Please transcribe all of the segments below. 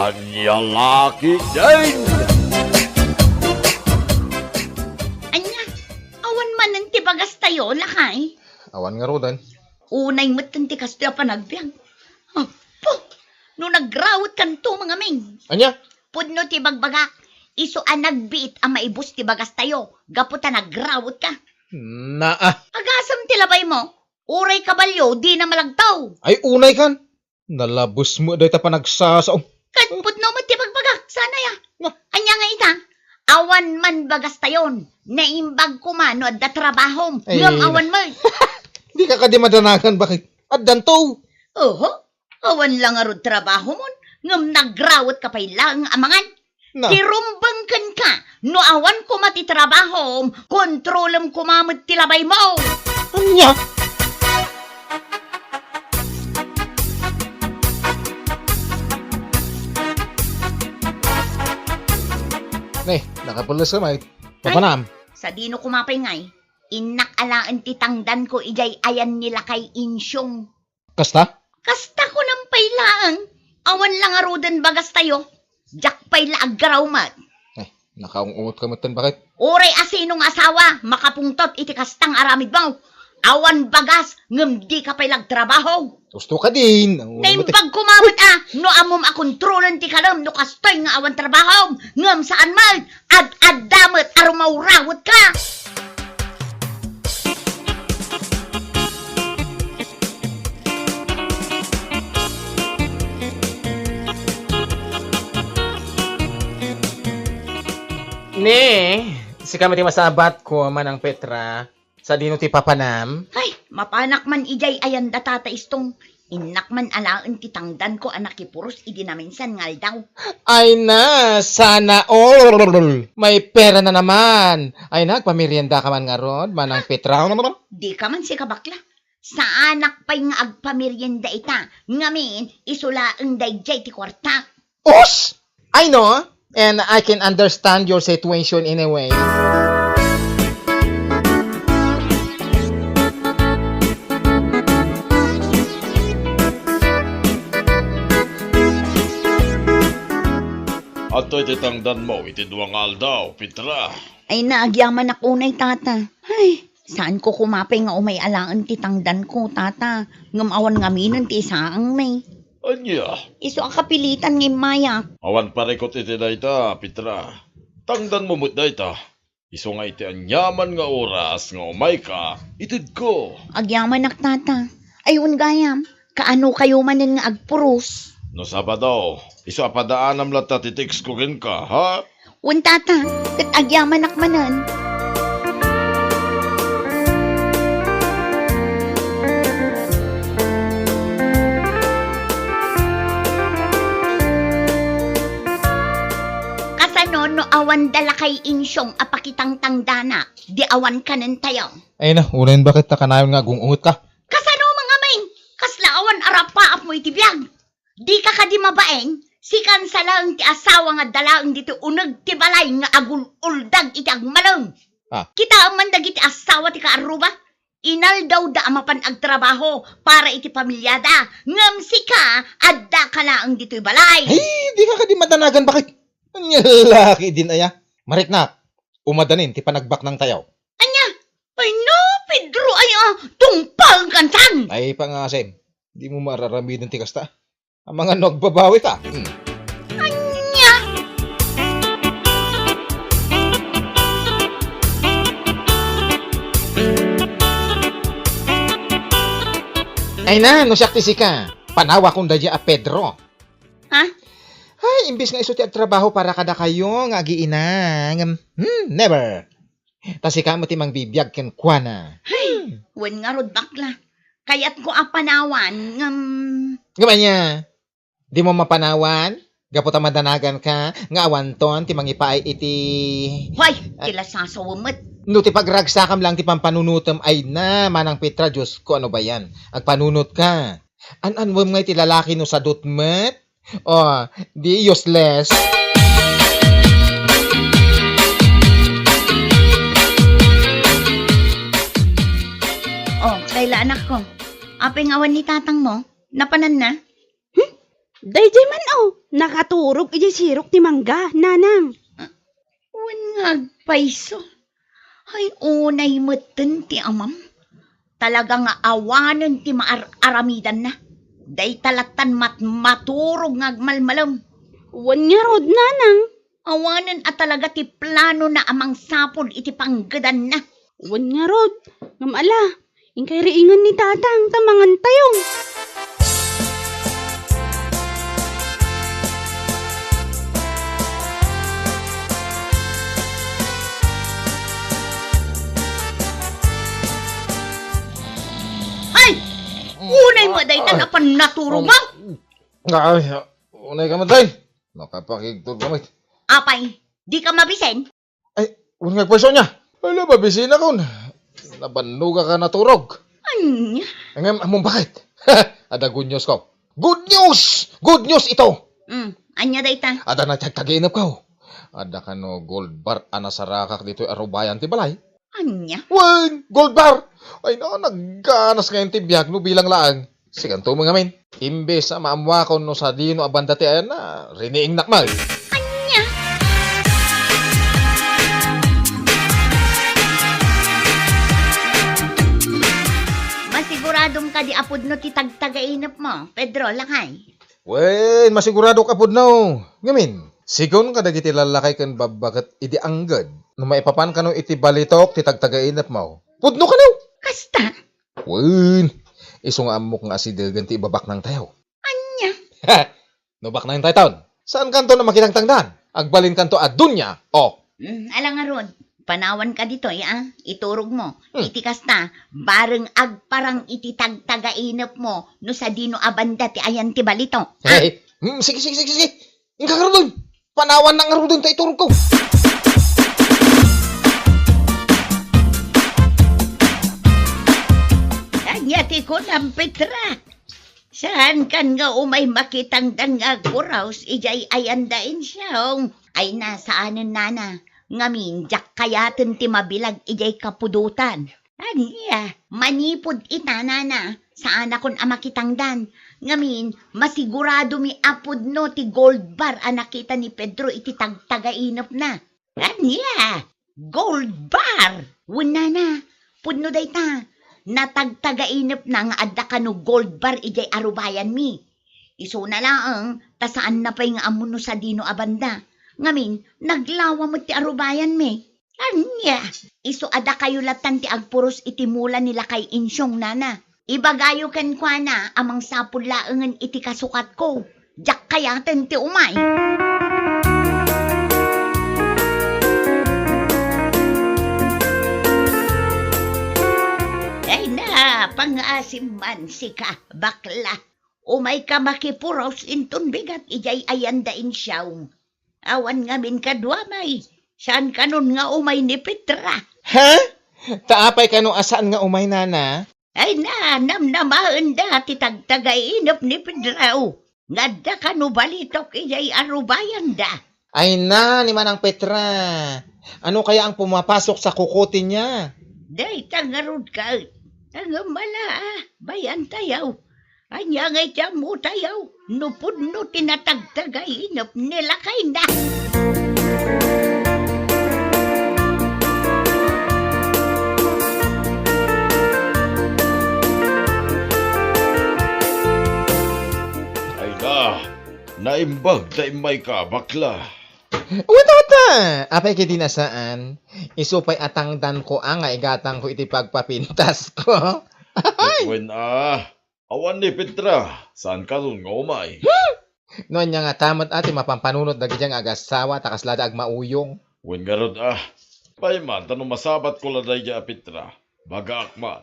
Anya laki din! Anya, awan man ang tibagas tayo, lakay. Awan nga rodan. Unay mo't ang tikas tayo panagbiang. Apo, no nagrawat kanto mga ming. Anya? Pudno tibagbagak, iso ang nagbiit ang maibus tibagas tayo. Gaputa nagrawat ka. Naa. Agasam tilabay mo, uray kabalyo, di na malagtaw. Ay unay kan. Nalabos mo dahi ta pa nagsasaong. Kat pudno mo tibagbagak, sana ya. Nga. Anya nga ita, awan man bagas tayon, naimbag ko man no adda trabahom, Ay, ngam awan mo. Di ka kadi madanagan bakit? At danto. Oho, awan lang arod trabaho mon, ngam nagrawat ka pa ilang amangan. Na. Tirumbang kan ka, no awan ko matitrabaho, kontrolem kumamad tilabay mo. Anya? Nakapulas ka, mate. Papanam. Sa dino kumapay ngay, inak alaan titangdan ko ijay ayan nila kay insyong. Kasta? Kasta ko ng pailaang, awan lang arudan bagas tayo. Jak payla aggaraw mat. Nakaungot ka matan bakit? Oray asinong asawa, makapungtot iti kastang aramid mo. Awan bagas, ngam di ka pailag trabaho. Gusto ka din. Naimbag kumamot no amom akontrolan ti kalam, no kastoy nga awan trabaho. Ngam saan mal, ad-ad-damat arumawrawot ka. Si kami ti masabat ko man ang Petra. Sa dino ti papanam. Ay, mapanak man ijay ayan datata istong. Inak man alaan ti tangdan ko anak ipuros idinaminsan ngal daw. Ay na, sana all. May pera na naman. Ay na, pamirienda ka man nga ron. Manang Petra. Di ka man si kabakla. Sa anak pa'y nga agpamiryenda ita. Ngamin, isula ang dayjay ti kwarta. Os! I know. And I can understand your situation in a way. Ato'y titangdan mo, itiduang aldaw, Petra. Ay naagyaman ako unay tata. Ay, saan ko kumapay nga umay alaan ti tangdan ko tata. Ngamawan ngaminan ti isaang may. Anya, Iso ang kapilitan ng mayak. awan parekot iti dayta, Petra. Tangdan mo mo't dayta. Iso nga iti anyaman nga oras nga umay ka, itid ko. Agyaman ak tata. Ayun gayam, kaano kayo manin nga agpuros? No Sabado, iso apadaanam lang tatitiks ko rin ka, ha? Un tata, kat agyaman ak manan. Kasano no awan dala kay insyong apakitang tangdana, di awan kanan tayo. Ay na, unahin bakit takanayon nga gungungot ka? Kasano mga main, kasla awan arapaap mo itibiyag. Di ka kadi mabaeng, si kansalang ti asawa nga dalaang dito unag ti balay nga agul-uldag iti agmalong. Kita ang mandag iti asawa ti kaaruba. Inal daw da amapan agtrabaho para iti pamilyada. Ngam si ka, adda ka laang dito'y balay. Ay, di ka di madanagan bakit? Anya laki din aya. Mariknak, umadanin ti panagbak ng tayaw. Anya, ay no, Pedro, ay tungpal kansan. Ay pangasem, di mo mararamid ng tikasta. Ang mga nagbabawi ka. Anya. Ay na, no siya si ka. Panawa kong dadya a Pedro. Ha? Ay, imbis nga iso ti trabaho para kada kayo nga giinang. Never. Tasi ka mo ti mang bibiyag ken kuana. Wen nga rod bakla. Kaya't ko apanawan ngam... Gamanya, di mo mapanawan? Gapot ang madanagan ka, nga awanton, ti mangipaay iti... Hoy, kila sasawamot. No, ti pagragsakam lang ti pampanunutom ay na, manang Petra, Diyos ko, ano ba yan? Agpanunot ka. An-an mo nga iti lalaki no sa dutmet? O, di useless. Oh, Kayla anak ko. Apeng awan ni tatang mo, napanan na? Dayjay man nakaturog iti sirok ti mangga, nanang. Wan nga agpaiso. Ay unay meten ti amam. Talaga nga awanen ti aramidan na. Day talatan maturog nga agmalmalam. Wan nga rod, nanang. Awanen at talaga ti plano na amang sapod iti panggadan na. Wan nga rod. Ngamala, ingkay riingan ni tatang tamangan tayong. Ay! Unay mo day tanapan naturog mo. Ay, unay ka matay. Nakapakigtod kamay. Apay, di ka mabisen? Ay, unay pwesto niya. Wala, babisin ako. Nabanuga ka naturog. Anya? Ang among bakit? Ada good news ko. Good news! Good news ito! Anya day ta? Ada na tagtaginap ko. Ada ka no gold bar anasarakak dito arubayan ti balay. Anya? Wan! Gold bar! Ay no, nagganas ngayon ti biyag no bilang laang. Siganto mga min. Imbes na maamwa ko no sa dino abanda ti ayan na riniing nakmal. Anya? Masiguradong ka di apod no ti tagtagainap mo, Pedro, lakay. Wen, masigurado ka pud no. Ngamin, sigon ka dagiti lalakay kan babagat idi anggad. No maipapan ka no iti balitok ti tagtagainap mo. Pudno ka no. Kasta? Wen, iso nga amok nga si Delgan ti ibabak ng tayo. Anya? Ha! No bak na yung tayo Saan kanto na makitang tangdan? Agbalin kanto at dunya. Oh. Alang nga ron, panawan ka dito, iturog mo. Iti kasta, bareng agparang iti tagtagainap mo no sa dino abanda ti ayan ti balito. Hey, sige. Ingka ka rin. Panawan na nga rin tayo iturog ko. Anya ti ko ng Petra. Saan kan nga umay makitang nga kuraus, ijay ayandain siya. Ay nasaanan nana. Ngamin, jak kayaten ti mabilag ijay kapudutan. Anya, manipod ita nana. Saan akon amakitang dan. Ngamin, masigurado mi apod no ti gold bar anakita ni Pedro iti tagtagainap na. Anya, gold bar. Wala na, pudno day ta. Natagtagainap na nga adda ka no gold bar ijay arubayan mi. Iso na lang, tasaan na pa'y nga amuno sa dino abanda. Ngamin, naglawa mo ti arubayan mi. Anya, iso ada kayo latan ti agpuros itimula nila kay insyong nana. Ibagayo kan kwa na amang sapul laengan iti kasukat ko. Jak kayaten ti umay. Ay na, pang-asim man si ka, bakla. Umay ka makipuros inton bigat ijay ayandain siyaw. Awan ngamin kadwamay. Saan kanon nga umay ni Petra? Ha? Taapay ka no asaan nga umay nana? Ay na, namnamaan da ti tagtagainap ni Pedra. Ngadda ka no balitok ijay arubayan da. Ay na, ni Manang Petra. Ano kaya ang pumapasok sa kukutin niya? Day tangarod ka. Tangamala bayan tayaw. Anya ngay tiyan mo tayaw. Nupod no tinatagtagainap nila kay na. Ay na, naimbag da imay ka, bakla. Wala apay kiti nasaan. Isupay atangdan ko ang igatang ko iti pagpapintas ko. Wen awan ni Petra, saan ka nun nga umay? Noon niya nga tamat ati mapampanunot dagi diyang agasawa takaslada ag mauyong. Wen garod payman, tanong masabat ko laday ja Petra, baga akman.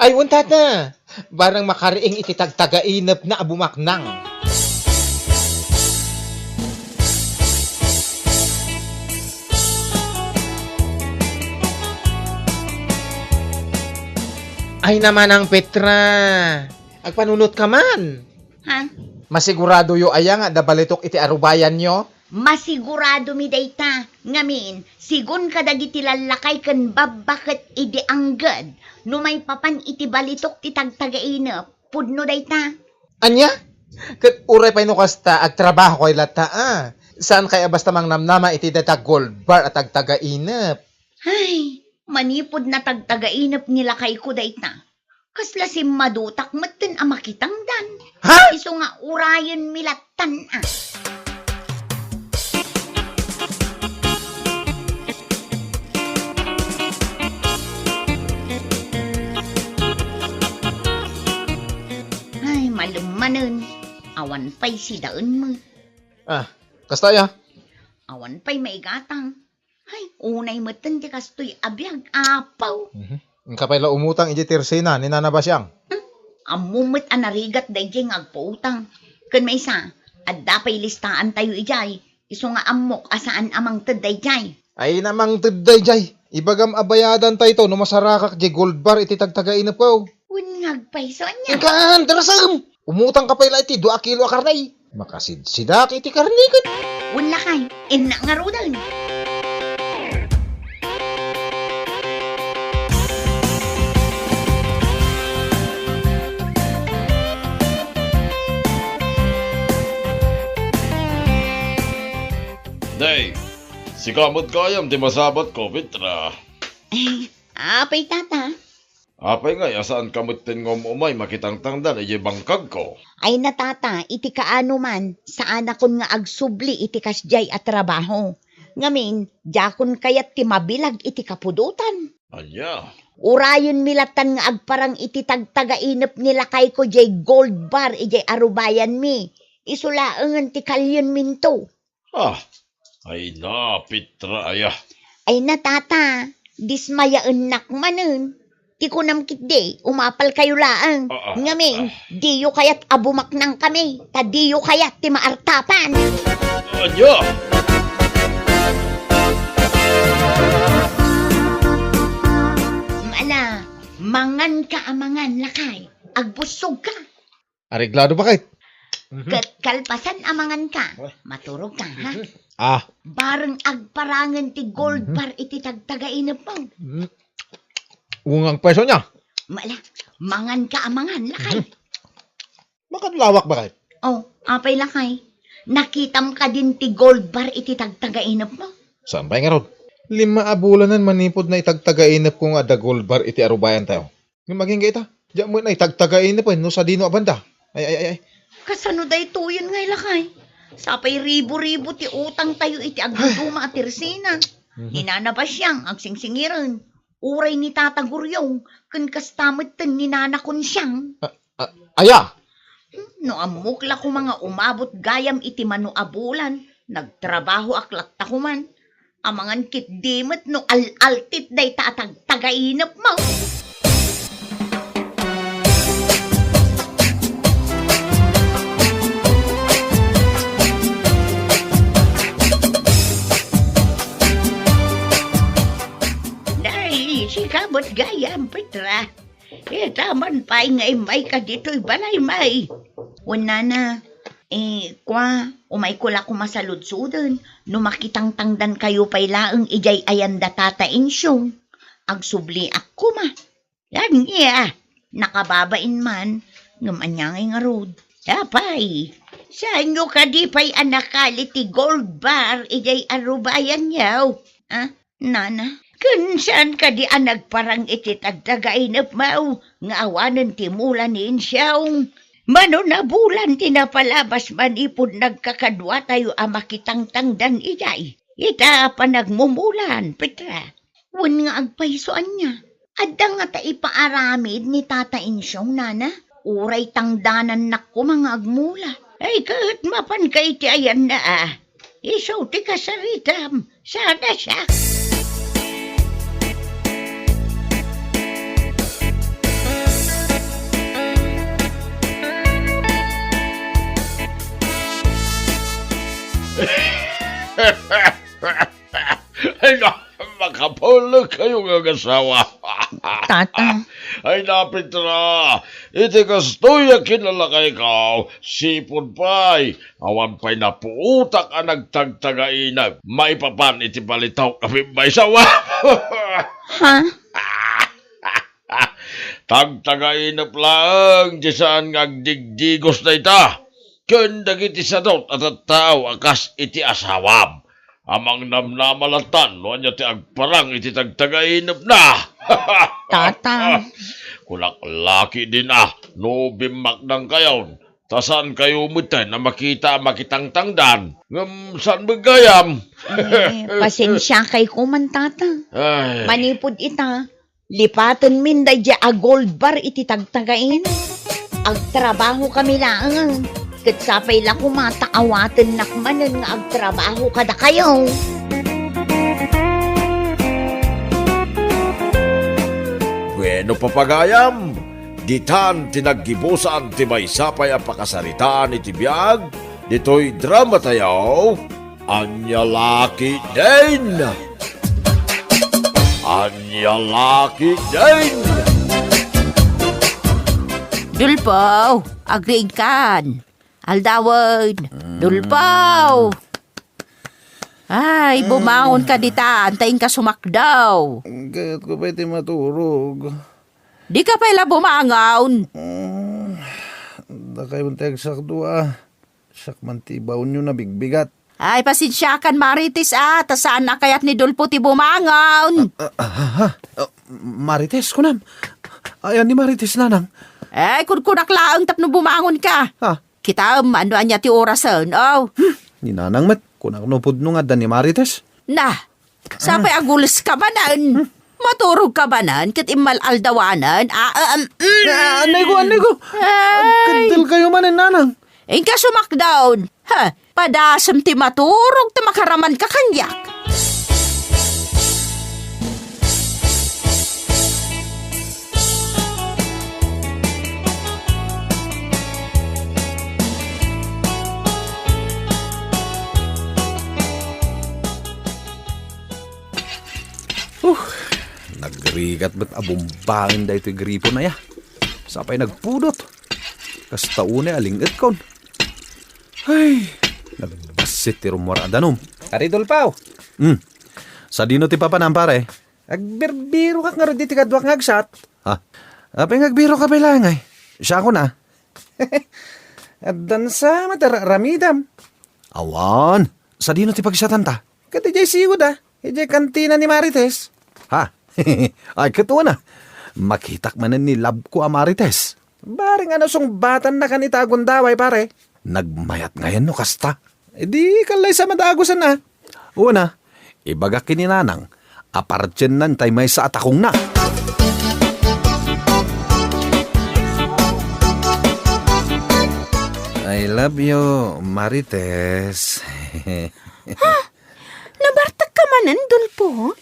Ay, untata. Barang makariing iti tagtagainap na abumaknang. Ay naman ang Petra. Agpanunot ka man. Ha? Masigurado yo aya nga dabalitok iti arubayan nyo. Masigurado mi dayta. Ngamin, sigun kadagiti lalakay ken babakit idi anggad. No may papan iti balitok ti tagtagainap. Pudno dayta. Anya? Kat uray pa kasta ag trabaho ko'y lata Saan kaya basta mang namnama iti datag gold bar at ag taga-inap? Ay, manipod na tagtagainap nila kay ko dayta. Kasla si madutak matin ang makitangdan. Ha? Iso nga urayan milatan Ay, malumanon. Awan pa'y si daan mo. Kastaya? Awan pa'y maigatang. Ay, unay matan di kastoy abiyag apaw. Ang kapay la umutang iti tirsina ni Nana Basyang. Amumit anarigat dayjay nga agpautang. Kun may isa, at dapay listaan tayo ijay. Iso nga amok asaan amang tadayjay. Ay namang tidday jay. Ibagam abayadan tayo to no masarakak di gold bar iti tagtagainap ko. Unngag paiso niya. Kan, darasam! Umutang kapay la iti 2 kilo a karnay. Makasidsidak iti karnikat. Unla kay, ina nga rudan. Day, si kamot kayam di masabat ko, Petra. Apay tata. Apay nga, asaan kamot tingom umay makitangtangdan ay bangkag ko. Ay natata, iti kaano man, saan akon nga agsubli iti kasjay at trabaho. Ngamin, jakon kayat ti mabilag iti kapudutan. Anya, Urayon milatan nga agparang iti tagtagainap nila kay ko jay gold bar ijay arubayan mi. Isulaangan ti kalyon minto. ay na, Petra, aya. Ay natata, dismayaan nakmanen. Ti kunam kitde, umapal kayo laang. Ngamin, diyo kayat abumak nang kami. Ta diyo kayat ti maartapan. Anya! Mala, mangan ka amangan lakay. Agbusog ka. Areglado ba kahit? Kat kalpasan amangan ka. Maturog ka, ha? Bareng agparangan ti gold bar iti tagtagainap mo. Ungang peso niya. Mala, mangan ka amangan lakay. Bakit lawak ba kahit? Oh, apay lakay. Nakitam ka din ti gold bar iti tagtagainap mo. Saan ba nga rod? 5 abulanan manipod na itagtagainap kung ada gold bar iti arubayan tayo. Yung maging gaita, diyan mo na itagtagainap no sa dino abanda. Ay. Kasano day tuyon ngay lakay? Sapay ribo-ribo ti utang tayo iti agduduma at tirsina. Ninanabas siyang agsingsingiran. Uray ni Tata Guryong, kun kastamit ten ni Nana kun siyang. Aya! No amukla ko mga umabot gayam iti mano abulan, nagtrabaho aklak takuman. Amangan kit dimit no al-altit day tatag-tagainap mo. Dahil si kabot gayam, Petra. Taman pa ngay may ka dito'y balay may. Una na, umay ko la kumasaludsudan, no makitang tangdan kayo pa'y laang ijay ayanda tata insyong. Agsubli ako ma. Yan niya, nakababain man, ngamanyangay nga rod. Tapay, saan nyo ka di pa'y anakali ti gold bar ijay arubayan yaw? Nana? Kun saan ka di anagparang iti tagtagainap mau, nga awanan ti mula ni insyong. Mano na bulan tinapalabas manipod nagkakadwa tayo amakitang tangdan ijay. Ita pa nagmumulan, Petra. Wan nga agpaisoan niya. Adda nga ta ipaaramid ni Tata Insyong, Nana. Uray tangdanan nakko mga agmula. Ay kahit mapan ka iti ayan na Isaw ti kasaritam. Sana siya. Ay na, makapulog kayo ng asawa. Tata. Ay na, Petra, iti kastoy ang kinalakay ka, sipon pa'y, awan pa'y napuutak ang nagtagtagainag, maipapan iti balitaw kami may sawa. Ha? Tagtagainap lang, di saan nga digdigos na ita. Ken dagiti sadot at tao akas iti asawam. Amang namnamalatan no anya ti agparang iti tagtagainap na. Tatang, Kulak laki din no bimakdang kayon. Tasan kayo umutay na makitang tangdan. Ngam saan magayam? pasensya kay kuman tatang. Ay, Manipod ita, lipatan min da dya a gold bar iti tagtagain. Agtrabaho kami lang. Katsapay la kumataawatan nakmanan nga agtrabaho kada kayo. bueno papagayam. Ditan tinaggibusan ti may sapay ang pakasaritaan iti biyag. Dito'y drama tayo. Anya laki din. Anya laki din. Dulpaw, agriig kan. Aldawon, Dulpaw. Ay, bumangon ka dita, antayin ka sumakdaw. Kayat ko pa iti maturog. Di ka pala bumangon. Da kayo tayag sakdo Sak man ti baon nyo na bigbigat. Ay, pasensyakan Marites tasaan na kayat ni Dulpo ti bumangon. Marites ko nam. Ayan ni Marites nanang. Ay, kunkunak laang tapno bumangon ka. Ha? Kita, ano anya ti orasan, oh. Ni nanang met. Kunak no pudno nga ni Marites. Na, sapay agulis ka ba nan? Maturog ka ba nan? Kat imal aldawanan? Anay ko. Ay, Kadal kayo man nanang. ingka sumakdown. Ha, padasam ti maturog ti makaraman ka kanyak. Nagrigat ba't abumbangin da ito'y gripo na ya. Sapay nagpudot. Kasta una alingat kon. Ay, nagbasit ti rumora danom. Aridol paw. Sa dino ti papanam pare. Agbirbiro ka nga ro di ti kadwak ngagsat. Ha? Apay ngagbiro ka bilangay. Siya ko na. At dansa matararamidam. Awan. Sa dino ti pagsatan ta. Kati jay sigo da. Ijay kantina ni Marites. Ha? Ay, katuwa na. Makitak manan ni lab ko a Marites. Baring ano song batan na kanita agundaway pare. Nagmayat ngayon no kasta. E di kalay sa madagosan na. Una, ibaga kininanang. Apartyen nan tay may sa atakong na. I love you, Marites. Nabartag ka manan, Dulpo?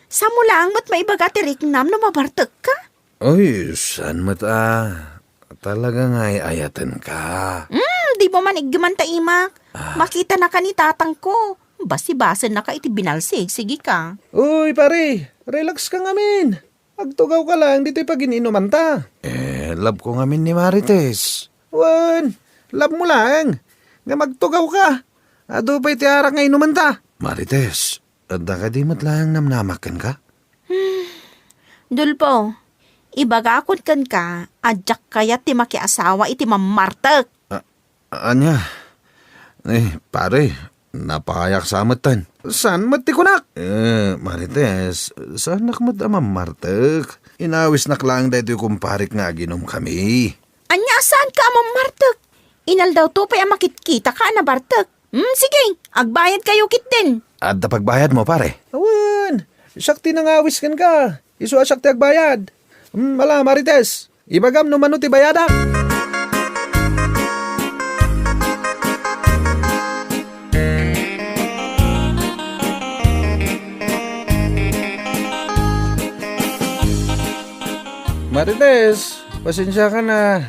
Sa mula ang mat maibaga ti riknam na mabartag ka? Uy, saan mo talaga nga'y ayatan ka. Di mo man igyaman ta imak. Makita na ka ni tatang ko. Basi-basan na ka iti binalsig. Sige ka. Uy, pare, relax ka ngamin. Agtugaw ka lang, dito'y pag-ininuman ta. Love ko ngamin ni Marites. Wan, love mo lang. Nga magtugaw ka. Ado pa'y tiara nga inuman ta. Marites, ada ka di matlang namnamakan ka? Dulpo, ibagakot kan ka, adyak kaya ti makiasawa iti mamartag. Anya? Pare, napakayak sa amatan. Saan matikunak? Marites, saan nakmat amamartag? Inawis naklang dahito yung kumparik nga ginom kami. Anya, saan ka mamartag? Inal daw to pa makitkita ka na bartag. Sige, agbayad kayo kit din. At pagbayad mo, pare? Awan, sakti nang awis kan ka. Isu sakti agbayad. Ala, Marites, ibagam no manuti bayada. Marites, pasensya ka na.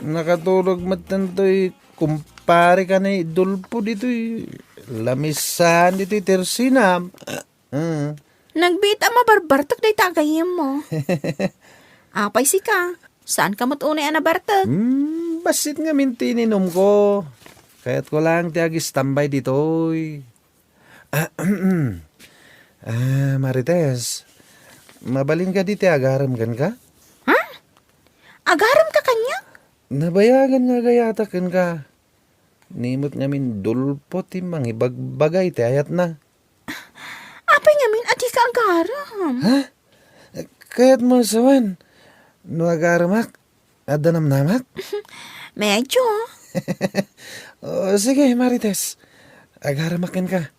Nakatulog matantoy kumpare ka na Dulpo dito'y lamisan dito'y tersinam. Nagbita mabarbartag day tagayem mo. Apay si ka. Saan ka matunay na bartag? Basit nga mintininom ko. Kaya't ko lang tiagis tambay dito'y. Marites, mabalin ka dito agaram kan ka? Agaram ka kanya? Nabayagan nga gayatakan ka. Nimot ngamin dulpo ti mangibagbagay ti ayat na. Apay ngamin ati ka agaram. Kaya't mo sawan. No agaramak, adanam namak. Medyo. O, sige, Marites. Agaramakin ka.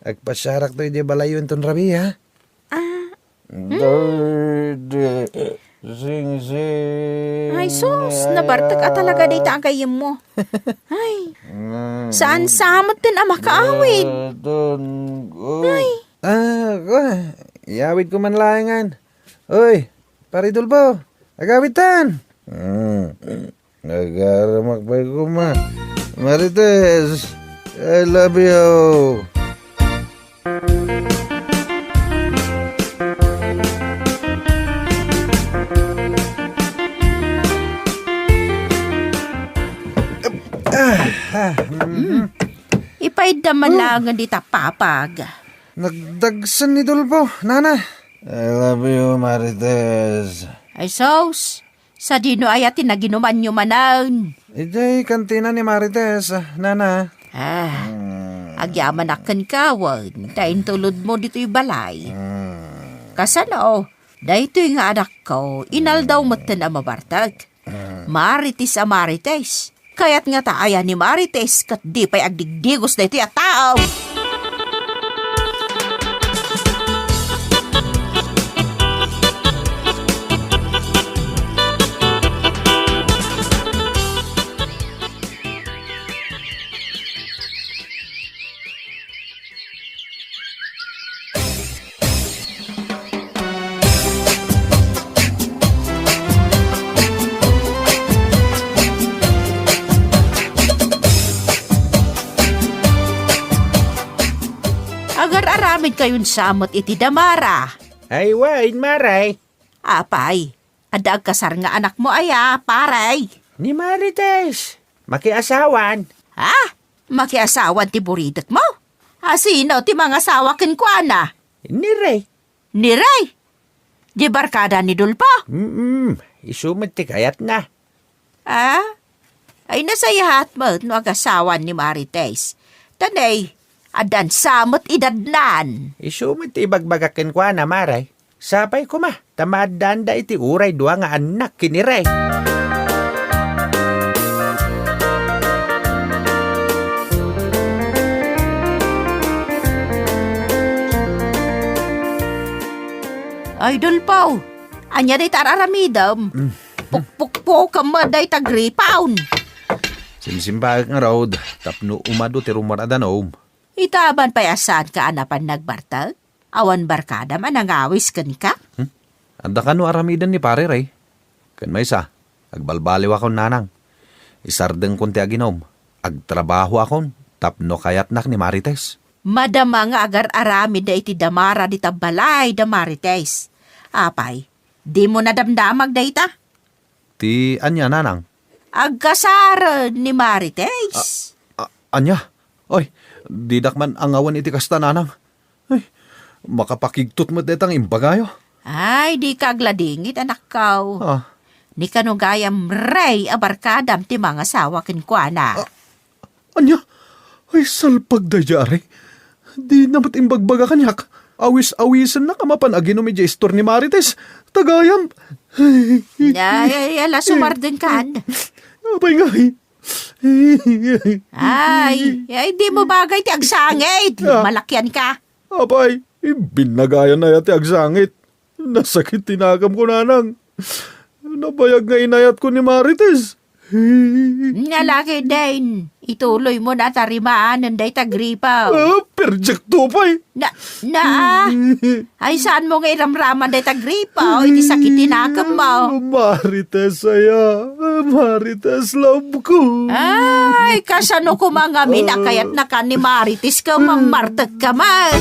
Agpasyarak to di balayon ton rabi, ha? Sing, sing. Ay sus, nabartak ka talaga day tagayim mo. Ay, saan samot din ang makaawid? Ay. Iawid ko man layangan. Uy, paridulbo. Agawitan. Agaramak pa ko ma. Marites, I love you. Ipay damalangan di tapapag. Nagdagsan ni Dulpo, nana. I love you, Marites. Ay sus, sa dino ay atin na ginuman nyo manan. Ijay kantina ni Marites, nana. Agyaman akan kawan, dahin tulod mo dito'y balay. Kasano, dahito'y nga anak ko, inaldaw matan ang mabartag. Marites a Marites. Kaya't nga taaya ni Marites, kat di pa'y agdigdigos dahito'y at tao. Agar-aramid kayon samot iti damara. Ay, wain, Maray. Apay, adag kasar nga anak mo aya, paray. Ni Marites, makiasawan. Ha? Makiasawan ti buridak mo? Sino ti mga asawa kenkwana? Ni Ray. Ni Ray? Di barkada ni Dulpo? Isumad ti kayat na. Ay nasayahat mo no agasawan ni Marites. Tanay, adan samot idadnan. Isumad ti ibagbagakin kwa na, Maray. Sapay ko ma, tamaddan da iti uray dua nga anak kini Ray. Ay, Dulpo, anya day tararamidam. Pukpukpo ka mo day tagripawn. Simsimbag nga road, tapno umado ti rumaradanong. Itaban pa asan ka anapan nagbartag? Awan barkada man nangawis kan ka? Anda ka no aramidan ni pare Ray. Kan may isa, agbalbaliw akong nanang. Isardeng kon ti aginom. Agtrabaho akon, tapno kayatnak ni Marites. Madama nga agar-arami da iti damara di tabalay da Marites. Apay, di mo nadamdamag da ita? Ti anya nanang? Agkasara ni Marites. Anya? Oy, didak man ang awan iti kasta nanang. Ay, makapakigtot mo detang imbagayo. Ay, di ka agladingit anak kaw. Ni kanugayam Ray abarkadam ti mga sawa kenkwana. Anya? Ay, salpag da jari. Di namat imbagbaga kanyak. Awis-awisan na kamapan aginom iti istor ni Marites. Tagayam. Ay, ala sumarden kan. Abay nga Ay, di mo bagay ti agsangit. Malakyan ka. Abay, binagayan na yati agsangit. Nasakit tinagam ko nanang. Nabayag nga inayat ko ni Marites. Nalaki din. Ituloy mo na tarimaan ng day tagripaw. Perjek tupay. Ay saan mo nga iramraman day tagripaw? Iti sakitin akam mo. Marites saya. Marites love ko. Ay, kasano ko mga minakayat na ka ni Marites ka mamartag ka man.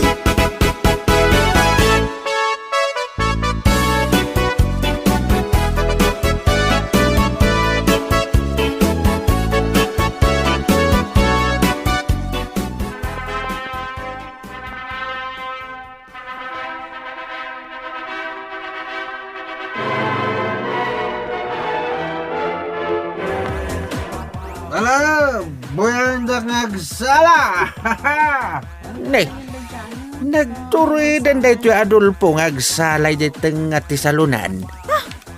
Ala, boyan sala. Nek, nagturuidan dito Adolfo nga agsalay dito nga tisalunan.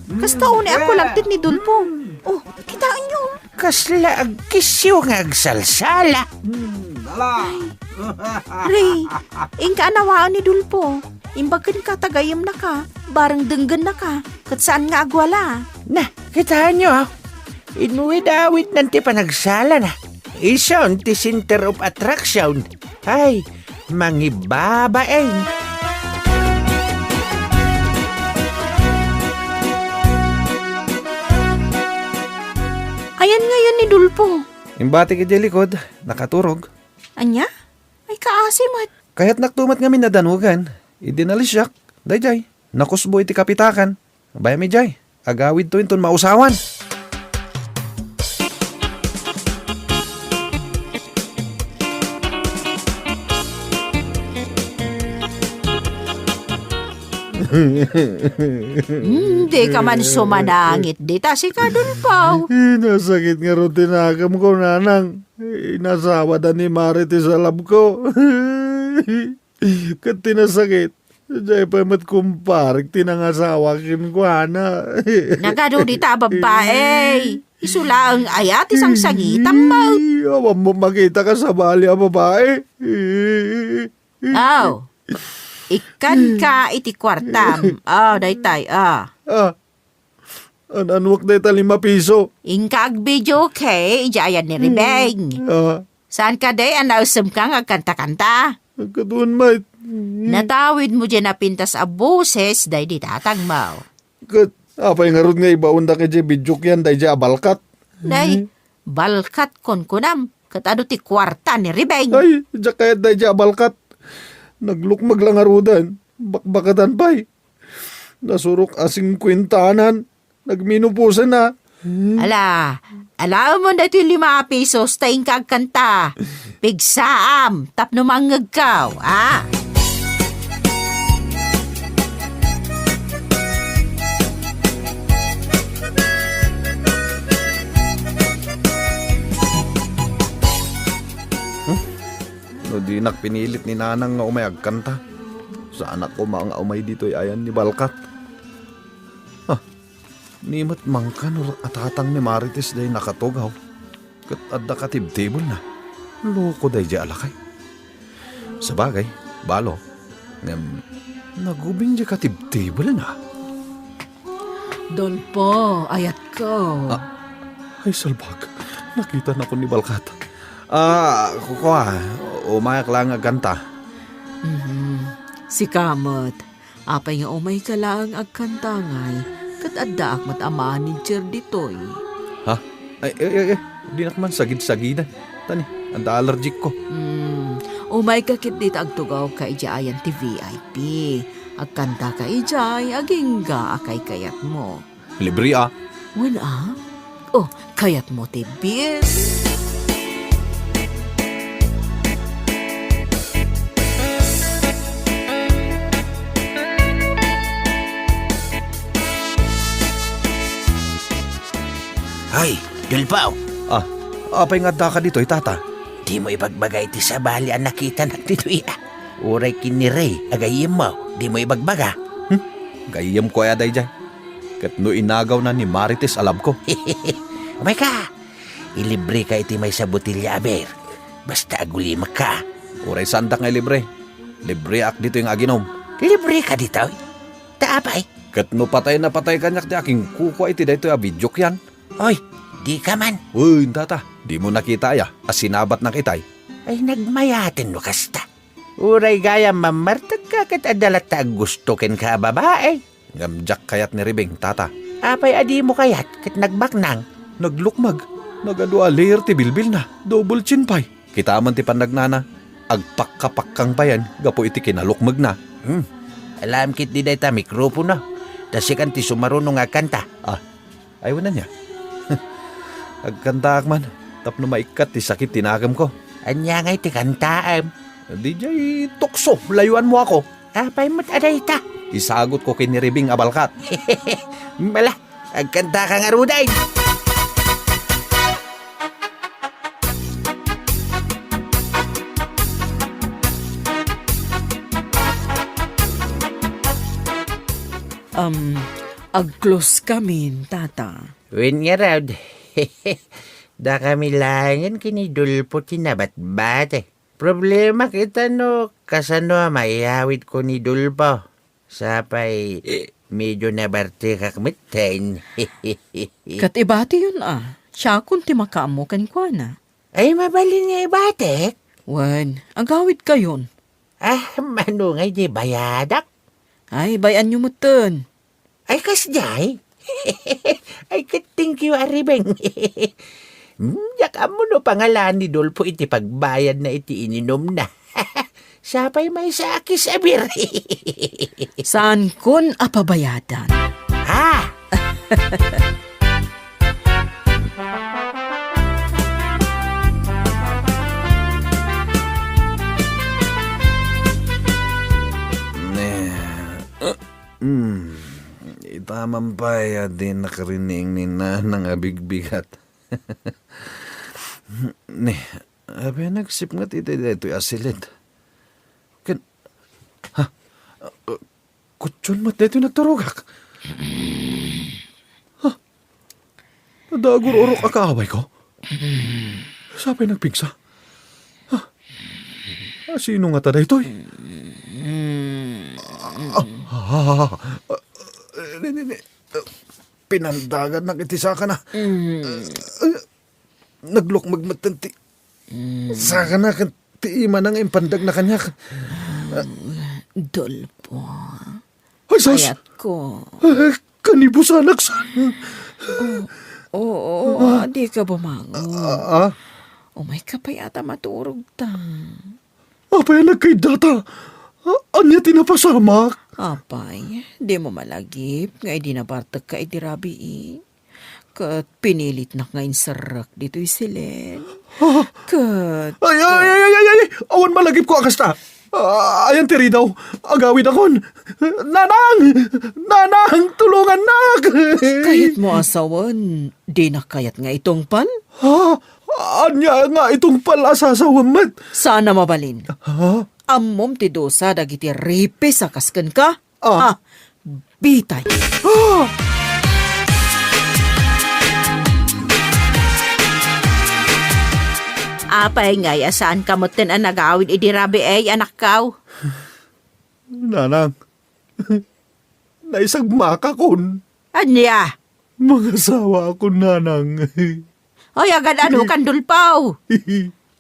Kasta ni ako lagtit ni Dulpo. Oh, kitaan nyo. Kasla agkisyo nga agsalsala. Ray, ingka anawaan ni Dulpo. Imbagan ka tagayam na ka, barang denggan na ka, kat saan nga agwala. Na, kitaan nyo inuwid-awit nanti panagsala na. Ison ti center of attraction. Ay, mangibabaeng. Ayan ngayon ni Dulpo. Imbati ka dyan likod, nakaturog. Anya? Ay kaasimat. Kaya't naktumat ngamin na danugan, idinalisyak, dayjay, nakusbo iti kapitakan. Abaya mi jay, agawid to inton mausawan. Hindi ka man sumanangit. Dita si ka Dulpo. Nasakit nga ron tinakam ko, nanang. Inasawa da ni Marites sa lab ko. Kat tinasakit. Diyan pa mat kumparik, tinangasawa kin ko, ana. Nagado dita babae. Isula ang ayat isang sangitan mo. Awan mo makita ka sa bali ang babae. Oh. Ikan ka iti kwartam. Oh, daytay. Anwak na ita 5 piso. Ingka ag-video kay ijayan ni Ribeng. Saan ka day anausam ka nga kanta-kanta? Katuan mait. Natawid mo dyan na pintas a boses day di tatang mo. Kat, apay nga ron nga ibaon da kay bidyok yan, day dya abalkat. Day, balkat kon kunam. Katado ti kwarta ni Ribeng. Ay, dya kaya day dya abalkat. Naglukmag lang arudan, bakbakatan pa'y. Nasurok asing kwintanan, nagminupusan na. Ala mo na ito 5 pesos tayong kagkanta. Pigsaam, tapno manggagaw, No di pinilit ni nanang nga umay agkanta. Sa anak ko mga umay dito'y ayan ni Balkat. Nimat mangkan atatang ni Marites day nakatugaw. Kat adda katibtibol na. Loko day di alakay. Sa bagay, balo. Nagubing di katibtibol na. Dulpo, ayat ko. Ay salbag, nakita na ko ni Balkat. Umayak lang agkanta. Si Kamot, apay nga umay ka lang agkanta ngay, kat adda akmat amaan ni Jer ditoy. Ay, di nakman sagid-sagidan. Tani, anda allergic ko. Umay ka kit dito agtugaw ka ijayan ti VIP. Agkanta ka ijay, agingga akay kayat mo. Libre Wala? Oh, kayat mo ti beer. Ay, Dulpo, Apay nga da ka dito, tata. di mo ibagbagay ti sa bali ang nakita na dito Uray kinire, agayim mo, di mo ibagbaga. Gayam ko ay aday dyan. Kat no inagaw na ni Marites alam ko. Umay ka, ilibre ka iti may sa botilya aber. Basta agulimak ka. Uray sandak nga libre. Libre ak dito yung aginom. Libre ka dito. Taapay. Kat no patay na patay kanyak di aking kuko iti dito yung bidyok yan. Oy, di ka man. Uy, tata, di mo nakita ya. Asinabat na kitay. Ay nagmayatin mo kasta. Uray gaya mamartag ka kat adalat ta gusto ken ka babae. Ngamjak kayat ni Ribeng, tata. Apay adi mo kayat kat nagbaknang. Naglukmag. Nagadua layer ti bilbil na. Double chin pay. Kita man ti pandagnana. Agpakkapakkang payan. Gapo iti kinalukmag na. Alam kit di day ta mikropono. Tasikan ti sumarunong nga kanta. Ayaw na niya. Agkanta man. Tapno maikat ti sakit tinagam ko. Anya ngay ti kantaam. Di jay tukso. Layuan mo ako. Apay mo't aday ta. Isagot ko kay ni Ribeng abalkat. Bala, agkanta ka nga ruday. Ag-close kami, tata. Wen nga raw. Da kami langan kinidulpo tinabat-bat. Problema kita no, kasano mayawit ko ni Dulpo. Sapay, medyo nabarte kakmitain. Katibati yun Siya kung timakamo kan kwa na. Ay, mabalin nga ibatek. Wan, agawid ka yun. Manungay di bayadak. Ay, bayan nyo mo ton. Ay, kasjay. Ay, thank you, Aribeng. Yak mo no pangalan ni Dulpo iti pagbayad na iti ininom na. Sapay may sakis abir. Saan kon apabayadan? Ha? Itamang bayad din nakarining ni Nanang abigbigat. Abi nagsip nga iti dito asilid. Kutsun mat dito nagtarugak. Nadagur orok akaaway ko. Sapay nagpigsa. Sino nga tada ito'y? Pinandagan na kitisa ka na. Naglukmag matanti. Saka na tiima nang impandag na kanya. Dulpo. Ay, sus! Ayat ko. Kanibusanak san. Oo, di ka bumangon. O may kapayata maturog ta. Apay kay data. Anya tinapasamak. Apay, di mo malagip. Ngay di nabartag ka itirabi Kat pinilit na ngayon sarak dito'y silen. Kat... Ay! Awan malagip ko akasta. Ayan tiri daw. Agawid akon. Nanang! Tulungan nak! Kayat mo asawan, di na kayat nga itong pal? Anya nga itong pala sasawamat. Sana mabalin. Ammom ti dosa dagiti ripe sa kaskan ka? Bitay. Apay nga saan kamutin ang nag-awid idirabi anak kaw? Nanang, naisagmaka kon. Anya? Mga asawa ako, nanang. Hoy, agad kan Dulpaw.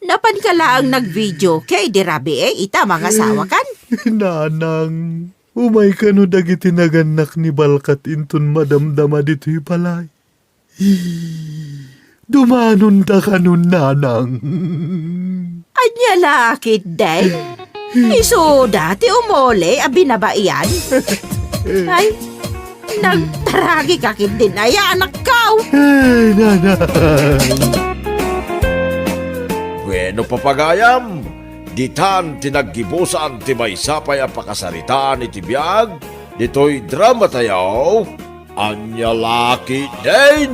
Napan ka lang nag-video kay dirabi ita mga asawa kan? Nanang, umay ka no dagiti naganak ni Balkat inton madamdama dito'y palay. Dumanon da ka nun, nanang. Anya lakit day? Iso dati umole abinabaian. Ay, nagtaragi kakit din ay anak kaw. Ay, nanang. Bueno papagayam, ditan tinaggibusan ti may sapay ang pakasaritaan iti biyag, dito'y drama tayaw, Anya Laki din!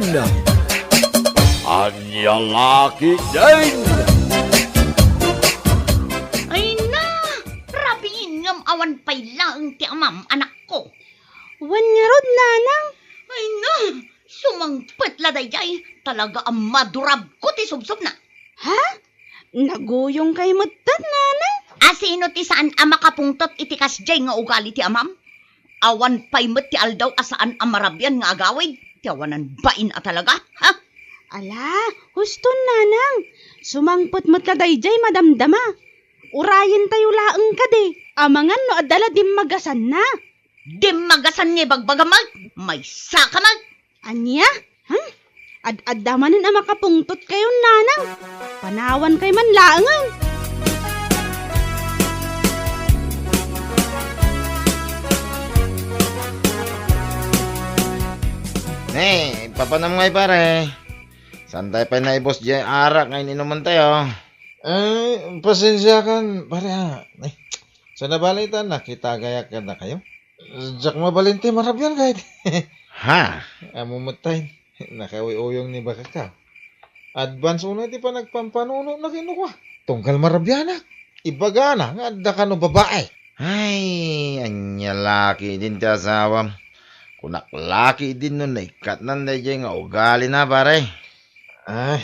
Anya Laki din! Ay na! Rabiin ngam awan pay lang ti amam anak ko. Wan nga rod, nanang. Ay na! Sumangpet la dayay. Talaga ang madurab ko ti subsob na. Ha? Naguyong kay mutat, nanang. Asino ti saan ang makapungtot iti kasjay nga ugali ti amam? Awan pay met ti aldaw asaan ang marabyan nga agawid. Ti awanan bain a talaga, ha? Ala, huston, nanang. Sumangpot matladay jay madamdama. Urayan tayo laeng ka de. Amangan no adala dim magasan na. Dim magasan nga bagbagamag. May sakamag. Anya? Ad-adamanin ang makapungtot kayo, nanang. Panawan kay man laangan. Papanam ngay pare. Santay pa na ibos dyan arak ngayon inuman tayo. Pasensya kan pare sa nabalitan nakita gaya ka na kayo. Jack mabalinti marabyan kahit. Ha? Amumutay. Nakawi-uyong ni baka ka. Advance una di pa nagpampanuno na kinuha. Tungkal marabyanak. Ibaga na nga adda ka no babae. Ay, anya laki din ti asawam. Kunak laki din nun na ikat nan dayjay nga ugali na pare. Ay.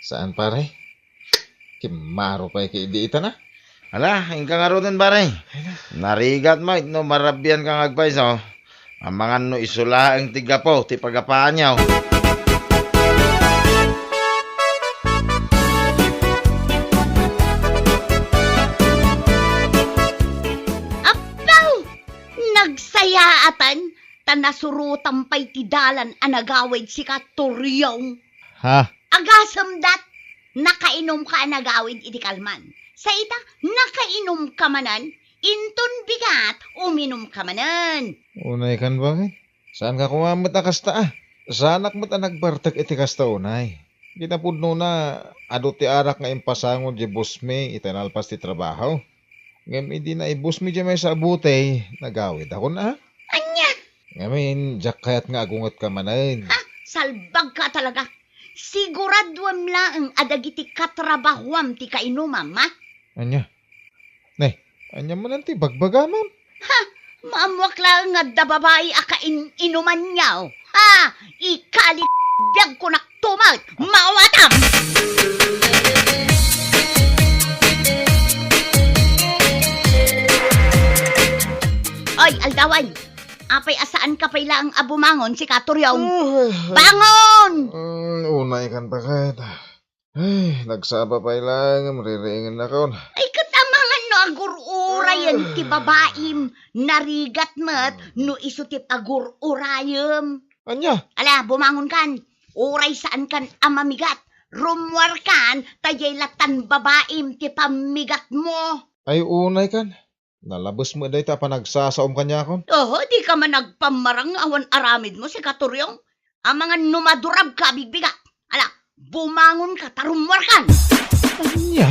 Saan pare? Kimaro pa kay di ita na. Hala, ingka nga ron pare. Narigat mo, no marabyan kang agpais, oh. Ang mga no isula ang tiga po, ti pagapaan niya, oh. Apaw! Nagsayaatan, tanasurutan pa'y tidalan anagawid si Katuryong. Ha? Agasam dat, nakainom ka anagawid iti kalman. Sa ita, nakainom ka manan, inton bigat, uminom ka manan. Unay kan bakit? Saan ka kumamot na kasta ah? Saanak mo ta nagbartag iti kasta unay. Ginapudno na ado ti arak nga impasangon di busme itanalpas ti trabaho. Ngam hindi na ibusme di may sa abutay, nagawid ako na. Anya, Ngamin, jak kayat nga agungot ka manan. ha, salbag ka talaga. Siguraduam lang adagiti katrabahuam ti kainumam, ha? Anya? Nay, anya mo nanti bagbagamam. Maamwak lang nga da babae inuman niyaw. Ha, ikali biyag ko naktumag, mawatam! Oy, aldawan, apay asaan ka pay lang abumangon si Katuryong? Bangon! Unay kan bakit? Ay, nagsaba pa ilang, maririingin na kaon. Ay, katamangan no agur-urayam ti babaim. Narigat mat no isutip agur-urayam. Anya? Ala, bumangon kan. Uray saan kan amamigat. Rumwar kan, tayay latan babaim ti pamigat mo. Ay, unay kan. Nalabos mo dahi ta pa nagsasaom kanya kon. Oh, di ka man nagpamarang awan aramid mo si Katuryong. Ang mga numadurab ka bigbigat. Ala, bumangon ka, tarumwar kan. Anya?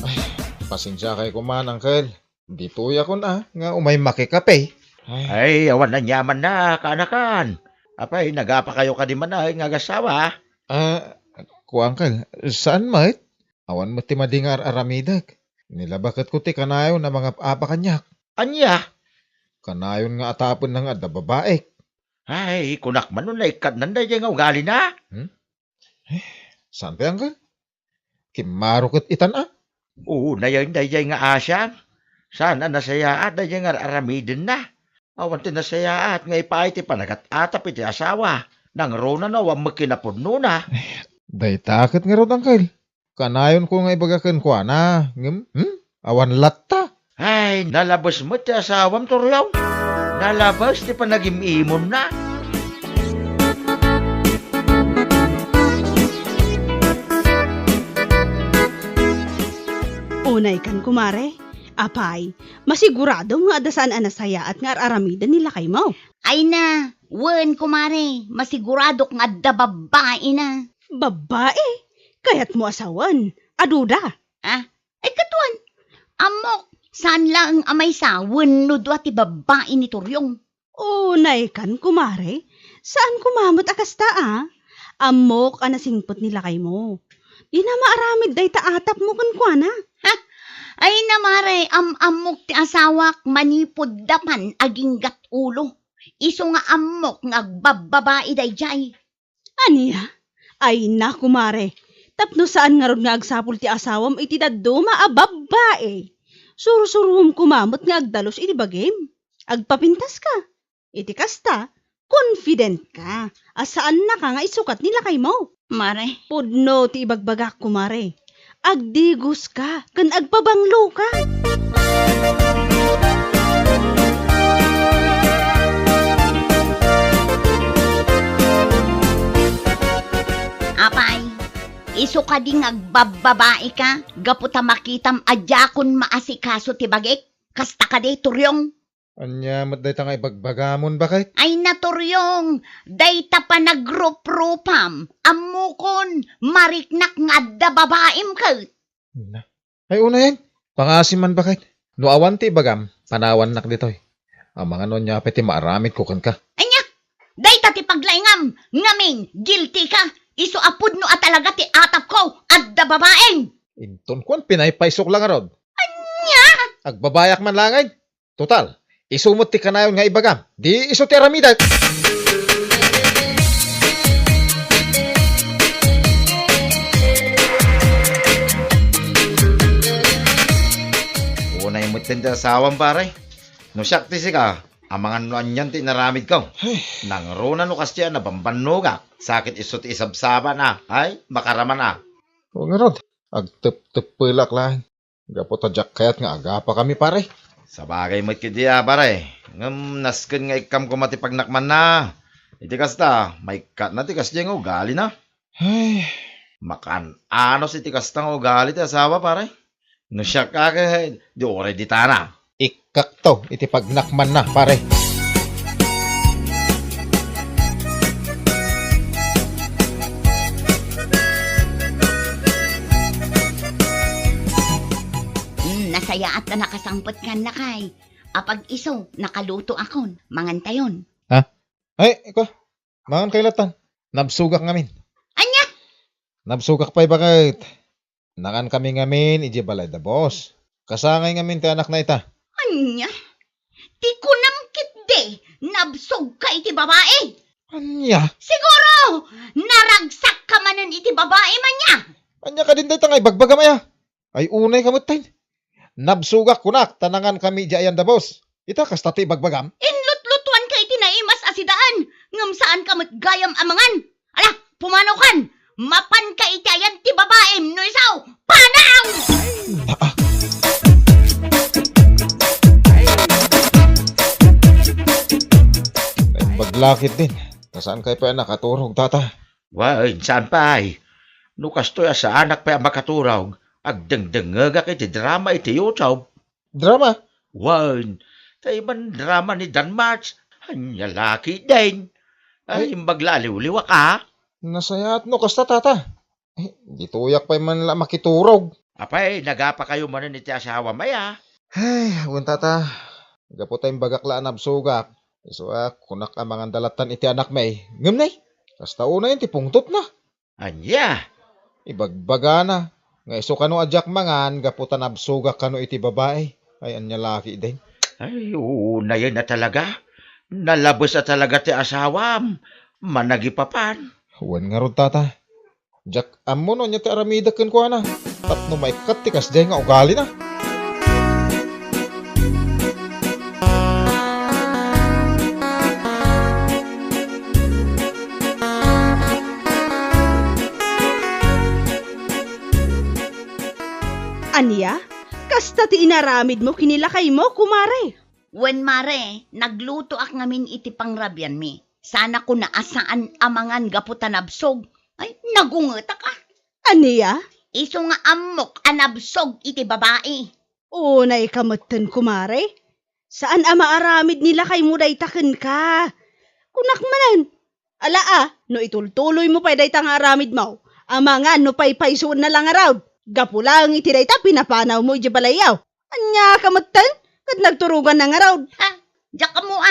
Ay, pasensya kay kuman, Uncle. Dito ya kon ah, nga umay makikape. Ay, awan na nyaman na, kaanakan. Apay, nagapa kayo ka di man na, nga gasawa. Ku Uncle, saan mait? Awan mo ti madingar aramidag. Nilabakat ko ti kanayon na mga apa kanyak. Anya? Kanayon nga atapon ng adda babae. Ay, kunak man nun na ikat nanday nga ugali na. Saan pa Uncle? Kimarukot itan ah. Oo, nayon dayay nga asya. Sana nasayaat dayay nga aramidin na. Awan ti nasayaat nga ipaay ti panagat atap iti asawa. Nang rona na wang makinapudno na. Day takot nga rod Uncle. Kanayon ko nga ibagakan ko na. Awan latta. Ay, nalabas mo ti asawam Turyaw. Nalabas ti panagimimon na. Unay kan kumare. Apay, masigurado nga adasaan anasaya at nga aramidan nila kay mo. Ay na, wen kumare, masigurado nga da babae na. Babae, kayat mo asawan. Aduda. Ay katuan, amok, saan lang ang amay sa wen do ti babae ni Turyong. Unay kan kumare. Saan kumamot akasta ah? Amok anasingpot nila kay mo. Di na maaramid day taatap mo kan kuana. Ay namare, amok ti asawak manipod dapan aging gat ulo. Iso nga amok nga agbababae day jay. Aniya? Ay na kumare. Tapno saan nga ron nga agsapul ti asawam iti daduma a babae. Surusurum kumamot nga agdalos iti bagim. Agpapintas ka. Iti kasta, confident ka. Asaan na ka nga isukat nila kay mo. Mare, Pudno ti ibagbagak kumare. Agdigos ka, kan agpabanglo ka. apay, iso ka ding agbababae ka, gaputa makitam adyakon maasikaso ti bagik, kasta ka di Turyong. Anya mat day ta nga ibagbagamon bakit? Ay na Turyong, dayta pa nagrup-rupam, amukon, mariknak nga da babaim ka. Ay una yan. Pangasiman bakit? No awan ti bagam, panawan nak ditoy. Ang mga non niya peti maaramit kukan ka. Anya, dayta ti paglaingam, ngamin, guilty ka, iso apud no at talaga ti atap ko, at da babaeng. Inton kuan pinaypaysok lang arod. Anya! Agbabayak man langay. Total, isumot ti kanayon nga ibagam. Di iso ti aramida. Unay mo ti asawan pare. No siyak ti sika. Amangan no anyan ti naramid ka. Nangruna no kasya na bambanno ka. Sakit iso ti isabsaba na. Ay, makaraman na. O nga rod, agtep-tep-pelak lang. Gapo tadyak kayat nga aga pa kami pare. Sa bagay mo't kidiya pare. Ngam nasken nga ikam ko matipagnakman na. Iti kasta, may kat na ti kasya nga ugali na. Ay, makan ano si ti kasta nga ugali ti asawa pare. No siya ka di ore di tana. Ikak to, iti pagnakman na pare. Nasaya at na nakasangpot kan na kay. Apag iso, nakaluto akon. Mangantayon. Ay, iko. Mangan kaylatan. Nabsugak ngamin. Anya! Nabsugak pa'y bakit? Nakan kami ngamin, iji balay da boss. Kasangay ngamin ti anak na ita. Anya! Ti kunam kitde, nabsog ka iti babae. Anya? Siguro, naragsak ka manan iti babae man niya. Anya ka din day tangay bagbaga maya. Ay unay kamot tayo. Nabsugak kunak, tanangan kami jayan da boss. Ita kastati bagbagam. Inlut-lutuan ka iti naimas asidaan. Ngam saan ka gayam amangan. Ala, pumanaw kan. Mapan ka iti ayan ti babae. No isaw, panaw! Baglakit din. Nasaan kayo pa nakaturog tata? Why, saan pa ay? Nukas to sa anak pa makaturog. Agdengdengega kay ti drama iti YouTube. Drama? Why, tayo man drama ni Dan March. Hanya laki din. Ay, maglaliw-liwa ka. Nasayat no kasta tata. Dituyak pa man la makiturog. Apay, nagapa kayo manan iti asawa maya. Ay, awan tata. Gapo tayong bagakla nabsugak. Iso kunak ang mga dalatan iti anak may. Ngam nay. Kasta una yun ti pungtot na. Anya. Ibagbaga na. Nga iso kano adyak mangan, gaputan absugak kano iti babae. Ay, anya laki din. Ay, na yan na talaga. Nalabos na talaga ti asawam. Managipapan. Huwan nga ron tata. Jack amo no niya ti aramida ken ko na. Tapno may katikas day nga ugali na. Anya? Kasta ti inaramid mo kinilakay mo, kumare. Wen mare, nagluto ak ngamin iti pangrabyan mi. Sana ko naasaan amangan gaputan absog. Ay, nagungeta ka. Anya? Iso nga amok anabsog iti babae. Unay kamutan, kumare. Saan ama aramid nila kay mo daytaken ka? Kunak manan. Ala no itultuloy mo pa'y dayta nga aramid mo. Amangan no pa'y paisoon na lang araw. Gapulang iti dayta pinapanaw mo iti balayaw. Anya kamutan? Kat nagturugan na nga raw. Ha? Diyak ka mo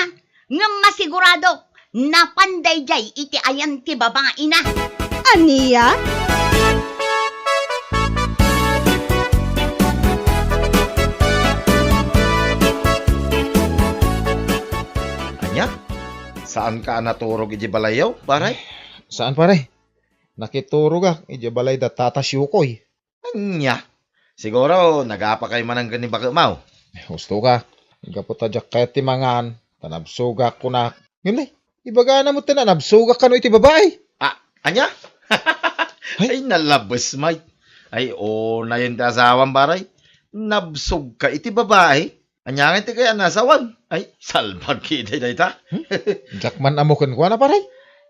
Ngam masigurado, napanday jay iti ayan ti babae na. Aniya? Anya? Saan ka naturog iti balayaw, paray? Saan pare? Nakiturog iti balay da tata syukoy. Anya. Siguro, nagapa kayo manang ganing bakamaw. Gusto ka. Gaputa jak kaya ti mangan. Tanabsugak ko na. Ngayon ibaga na mo tanabsugak ka no iti babae. Anya? Ay, nalabos, may. Ay, na yun ti asawang baray. Nabsog ka iti babae. Anya nga ti kaya nasawan. Ay, salbag kita ita. Jakman amukan ko na pare.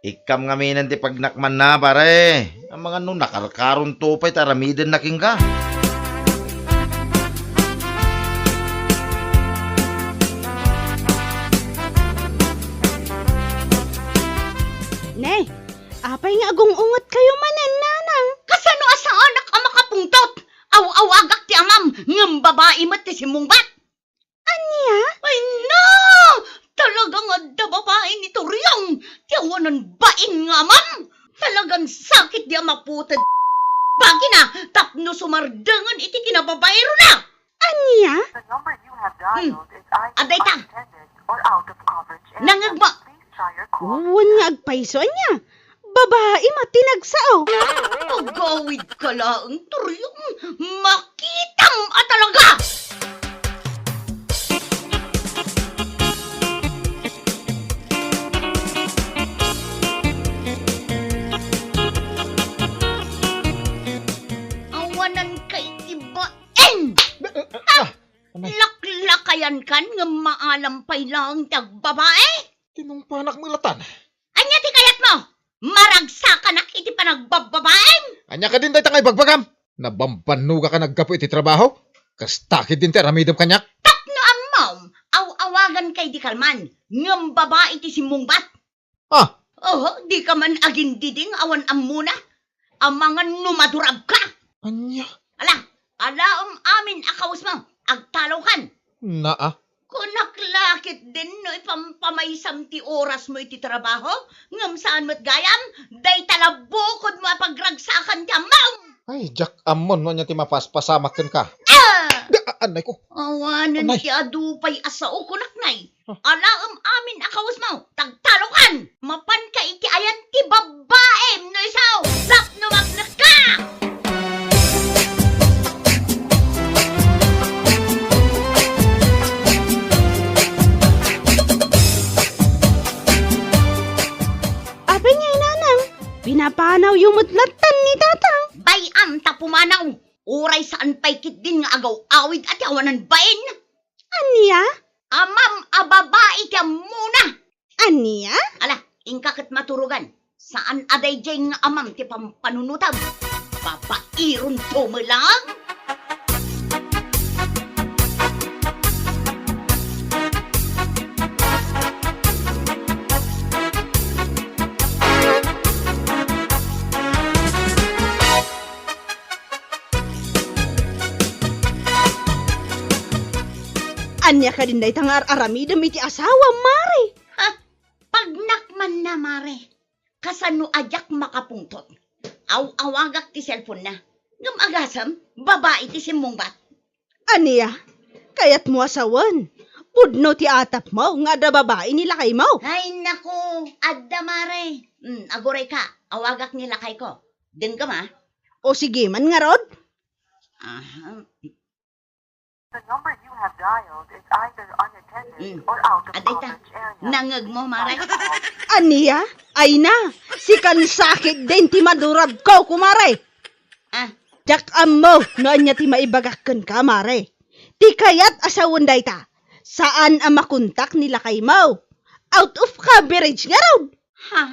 Ikam nga minan ti pagnakman na, pare. Ang mga nung nakarkaron tupay, taramidin na king ka. Ne, apay nga agong-ungot kayo manan, nanang. Kasano asa anak ang makapungtot? Aw-awagak ti amam, ngam babae mat ti simungbat. Anya? Ay na! Talagang adda babae ni Turyong. Tiyawanan bain nga amam. Talagang sakit di amaputad. Bagi na, tapno sumardangan iti kinababayro na. Aniya? Aday ta. Nangagma. Uwan nga agpaiso niya. Babae matinagsao. Pagawid ka lang, turyong makitang atalaga. Awanan kay ibaen. Laklakayan kan nga maalampay lang tag babae. Tinungpanak mulatan. Anya ti kayat mo? Maragsakan na iti panagbababaen. Anya ka din day tangay bagbagam. Nabambanuga ka naggapo iti trabaho. Kastakid din ti aramidam kanyak. Tapno amaw, awagan kay di kalman. Ngam babae ti simungbat. Ah, Oh, di ka man agin diding awan amuna. Amangan numadurab ka. anya. Ala amin akawas mo. Agtalaw kan. Naa. Kunaklakit din no ipampamaysam ti oras mo iti trabaho. Ngam saan mo't gayam, day talabukod mo pagragsakan ti amaw. Ay, Jack Amon mo niya ti mapaspasamakan ka. Anay ko. Awanan Anay. ti adupay asao kunaknay. Ala amin akawas mo. Tagtalokan. Mapan ka iti ayan ti babaem no isaw. Lap no magnak ka. Abe nga inanang. Pinapanaw yung mutlatan ni tatang. Bayam tapumanaw. Uray saan paikit din nga agaw awid at awanan bain. Aniya? Amam ababae ka muna. Aniya? Ala, ingkakit maturugan. Saan aday jay nga amam ti pampanunutab? Papairon to mo lang? Anya ka din day tangar aramidam iti asawa, Mare. Pagnakman na mare. Kasano ajak makapungtot. Awagak ti cellphone na. Ngam agasam, babae ti simbongbat. Aniya? Kayat mo asawan. Pudno ti atap mo nga da babae nila kay mo. Ay naku, adda mare. Agoray ka, awagak nila kay ko. Din ka ma? O sige man nga rod. Aha. The number you have dialed is either unattended or out of Aday ta, coverage area. nangag mo mare. Aniya? Ay na, si kansakit din ti madurab ko, kumare. Ah, Jak mo, no anya ti maibagakan ka, Mare. Ti kayat asawan day ta. Saan ang makontak nila kay mo? Out of coverage nga raw. ha?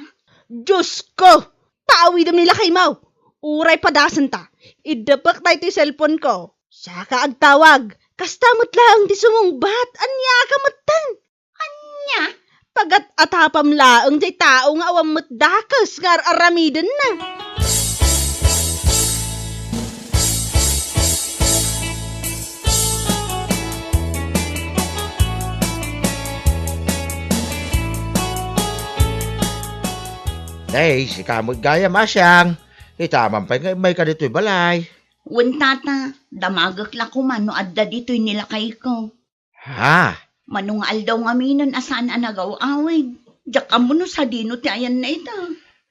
Diyos ko, paawidam nila kay mo. Uray padasan ta. Idapak tayo ti cellphone ko. Saka agtawag. Kastamot lang ti sumungbat. Anya ka matan. Anya? Pagat atapam laang ti tao nga awam matdakas nga aramidan na. Day, si kamot gaya masyang. Itaman pa nga may ka dito'y balay. Wintata, damagak la ko man no adda dito'y nila kay ko. Ha? Manong aldaw nga minon asaan anagaw awid. Diyak mo no sa dino ti ayan na ita.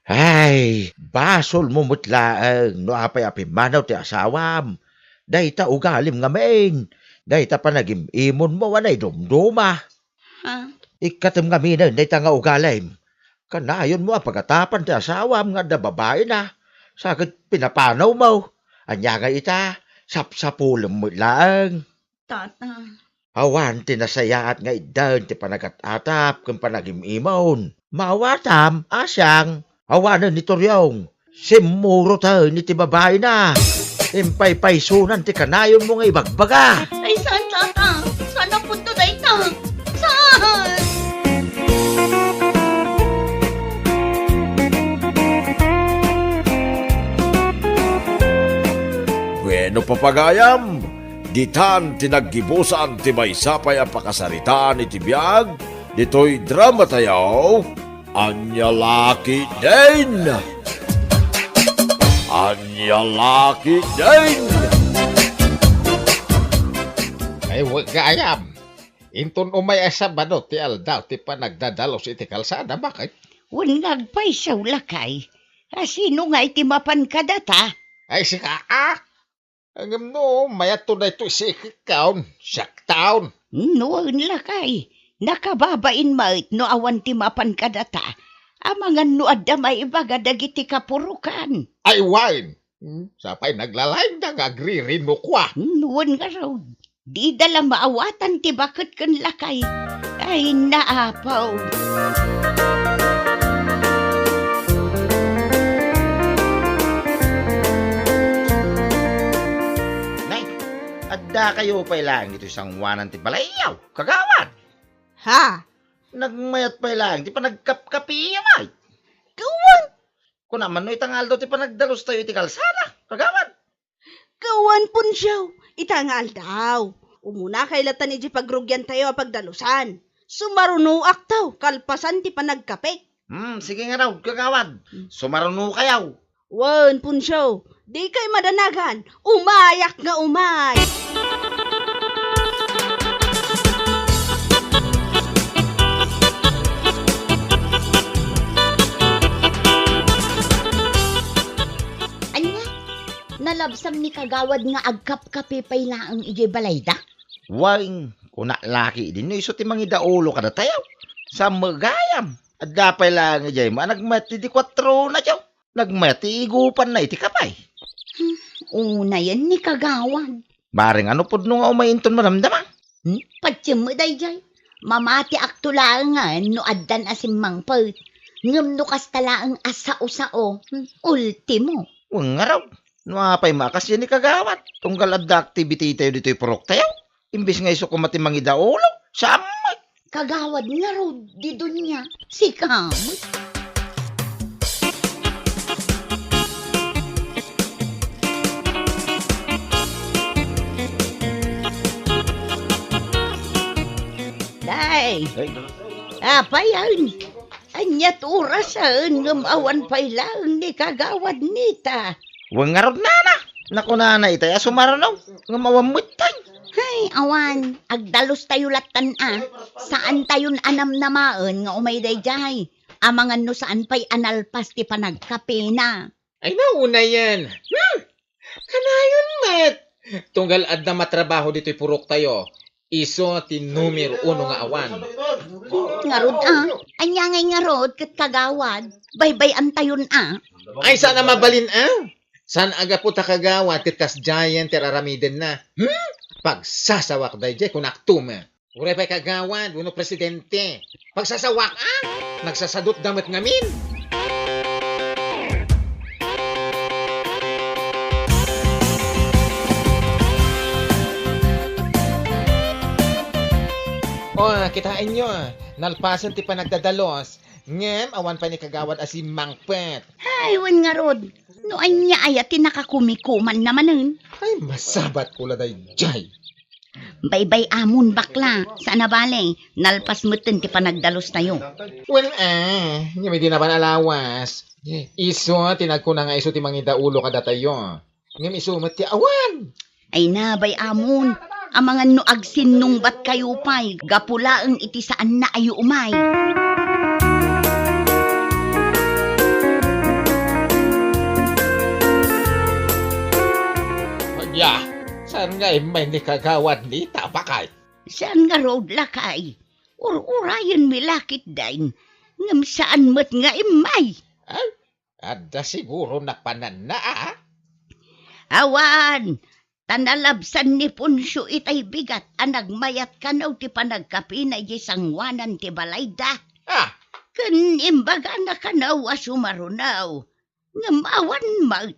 Ay, basol mo mutlaang. No apay-apay manaw ti asawam. Day ta ugalim nga main. Day ta panagimimon mo wanay dumduma. Ha? Ikatim nga minan, day ta nga ugalim. Kanayon mo ang pagatapan ti asawam nga da babae na. Sakit pinapanaw mo. Anya nga ita, sapsapulam mo lang. Tata. Awan tinasayaat nga idan ti panagat-atap kung panagimimon. Mawatam, asyang. Awanan ni Toryong. Simuro ta ni ti babae na. Impay-paysunan ti kanayon mo nga ibagbaga. Ay saan tata? Saan ang punto na ita? Saan? Bueno papagayam, ditan tinaggibusan ti may sapay ang pakasaritaan iti biyag, dito'y drama tayo, anya laki din. Anya laki din! Ay, wag kaayam. Inton umay Sabado ti aldaw ti pa nagdadalos iti kalsada. Bakit? Wan nagpaisaw lakay. Sino nga iti mapan kadata? Ay, si Kaa. Ang no, mayat to na ito si Kikaon. Saktaon. Noon lakay. Nakababain mait no awan ti mapan kadata. Amangan no adda may ibaga dagiti kapurukan. Ay, wine. Sapay naglalayang na agririn mo kwa. Noon nga raw. Di dala maawatan ti bakit kan lakay. Ay naapaw. Nay, adda kayo pa ilang ito isang wanan ti balayaw. Kagawad. Ha? Nagmayat pa ilang, di pa nagkapkapi ay. Kawan! Kung naman no itangal do, ti pa nagdalos tayo iti kalsada. Kagawad. Kawan pun siya. Itangal daw. Umuna kailatan iti pagrugyan tayo pagdalusan. Sumarunuak taw, kalpasan ti panagkapik. Sige nga raw, kagawad. Sumaruno kayaw. Wan pun siya. Di kay madanagan. Umayak nga umay. Anya? Nalabsam ni kagawad nga agkap-kape pailaang ije balayda? Waing, kuna laki din no, iso ti mangida ulo kada tayaw. Sa magayam. At dapay lang ijay mo, nagmati di 4 na tiyaw. Nagmati igupan na iti kapay. Una yan ni kagawad. Baring ano po nung umainton maramdaman. Patsya mo dayjay. Mamati aktulangan no addan asim mangpert. Ngam no kastalaang asao-sao. Ultimo. Wang nga raw. Nuapay makas yan ni kagawat. Tunggal adda activity tayo dito'y purok tayaw. Imbis nga iso kumati mangida ulo. Samay. Kagawad nga raw di dunya. Si Kam. Day. Apa yan? Anyat orasan ngam awan pailang ni kagawad nita. Wang nga raw nana. Naku nana itaya sumaranaw. Nga mawamutay. Hay, awan, agdalos tayo latan Saan tayon anam namaan nga umay dayjay? Amangan no saan pa'y analpas ti panagkape na. Ay nauna yan. Kanayon met. Tunggal adda matrabaho dito'y purok tayo. Iso ti numero 1 nga awan. Ngarod anyangay ngarod kat kagawad. Baybay-an tayon Ay sana mabalin San aga po ta kagawad ket kas giant teraramiden na. Pagsasawak dayjay kun aktum. Uray pa'y kagawad, uno presidente. Pagsasawak nagsasadot damat ngamin. Kitain nyo, nalpasan ti pa nagdadalos. Ngem, awan pa ni kagawad asi mangpet. Hay, wan ngarod. No anya ayat ti nakakumikuman namanen. Ay, masabat ko la dayjay. Baybay amon bakla. Sana bale, nalpas mutin ti panagdalos tayo. Well, nga may di naman alawas. Iso, tinagkuna nga iso ti mangida ulo kada tayo. Ngem iso ti awan. Ay nabay amon. Amangan no agsin nung bat kayo pa'y. Gapulaang iti saan na ayo umay. Ya, saan nga may ni kagawad ni tapakay? Saan nga road lakay? Urayan milakit dain. Ngam saan mat nga imay. Ay, ada siguro na panan na Awan, tanalabsan ni Punsyo itay bigat. Nagmayat ka na ti panagkapi na isangwanan ti balayda. Kan imbaga na ka na sumarunaw. Ngam awan mag.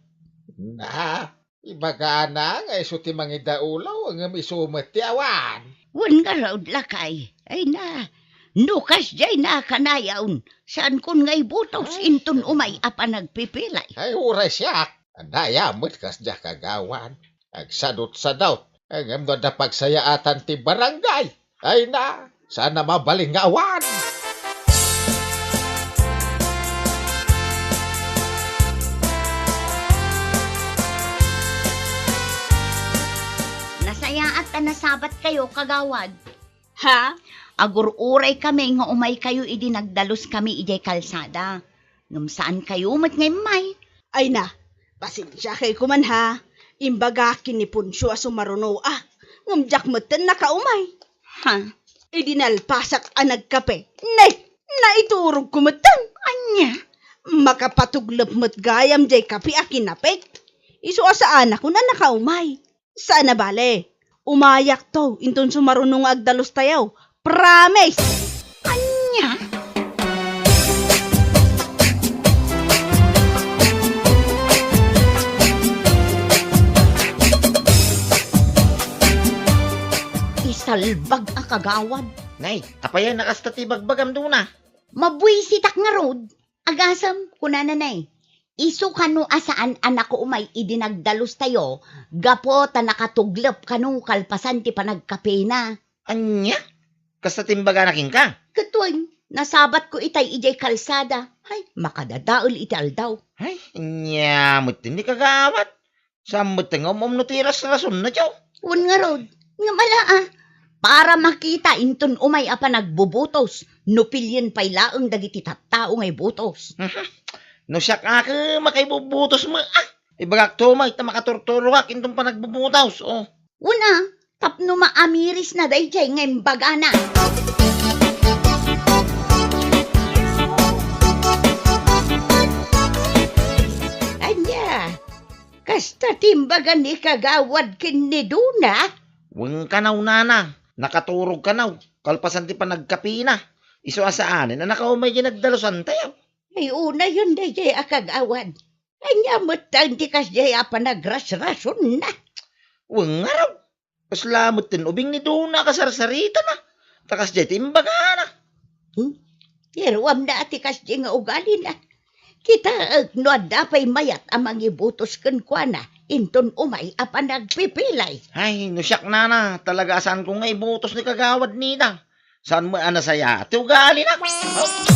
Ibaga na nga iso ti mangida ulaw ang isumat ti awan. Wan nga raw lakay. Ay na, nukas jay na kanayawn. Saan kun ngay butos inton umay apa nagpipilay. Ay uray siya. Andayamot kas diya kagawan. Agsadot sa daw. Ang amdo na pagsayaatan ti barangay. Ay na, sana mabaling nga awan. nasabat kayo kagawad. Ha? Agur-uray kami nga umay kayo idi nagdalos kami ijay kalsada. Ngam saan kayo mat ngay may? Ay na, pasensya kay kuman ha. Imbaga kinipunsyo aso maruno ngamjak matan nakaumay. Ha? Idinalpasak nagkape. Nay, naiturog kumatan. Anya? Makapatuglap mat gayam jay kape akinapit. Iso asaan ako na nakaumay. Saan na bale? Umayak to, inton sumarunong agdalos tayaw. Promise! Anya? Isalbag ang kagawad. Nay, apayan nakastati bagbagam doon na. Mabuisitak nga rod. Agasam, kunananay. Isu kanu asaan anak ko umay idinagdalos tayo, gapo ta nakatuglap kanu kalpasan ti panagkape na. Anya? Kasta timbaga naking ka? Katuan, nasabat ko itay ijay kalsada. Ay, makadadaol iti aldaw. Ay, anya, mutin di kagawat. Samot nga umumnutiras rason na tiyaw. Un nga rod, nga mala para makita inton umay apa nagbubutos, nupilyan pay laeng dagiti tattao ngay butos. No siya ka makaibubutos mo. Ibagak to may makaturturuak intong pa nagbubutos. Oh. Una, tapno maamiris na dayjay ngay bagana. Anya, kasta timbagan ni kagawad kin ni Duna. Weng kanaw nana, nakaturog kanaw, kalpasan ti pa nagkapi na. Iso asaanin na nakaumay yung nagdalosan tayo. Ay una yun dayjay akagawad. Anya matang di kas jay apa nagras-rason na. Weng araw, paslamot tin ubing ni Duna kasarsarita na. Takas jay timbaga na. Tiruam na ati kas jay nga ugali na. Kita no dapay mayat amang ibutos ken kuana. Inton umay apa nagpipilay. Ay, no siyak nana, talaga saan ko nga ibutos ni kagawad nita. Saan mo anasaya? Ati ugali na. Oh.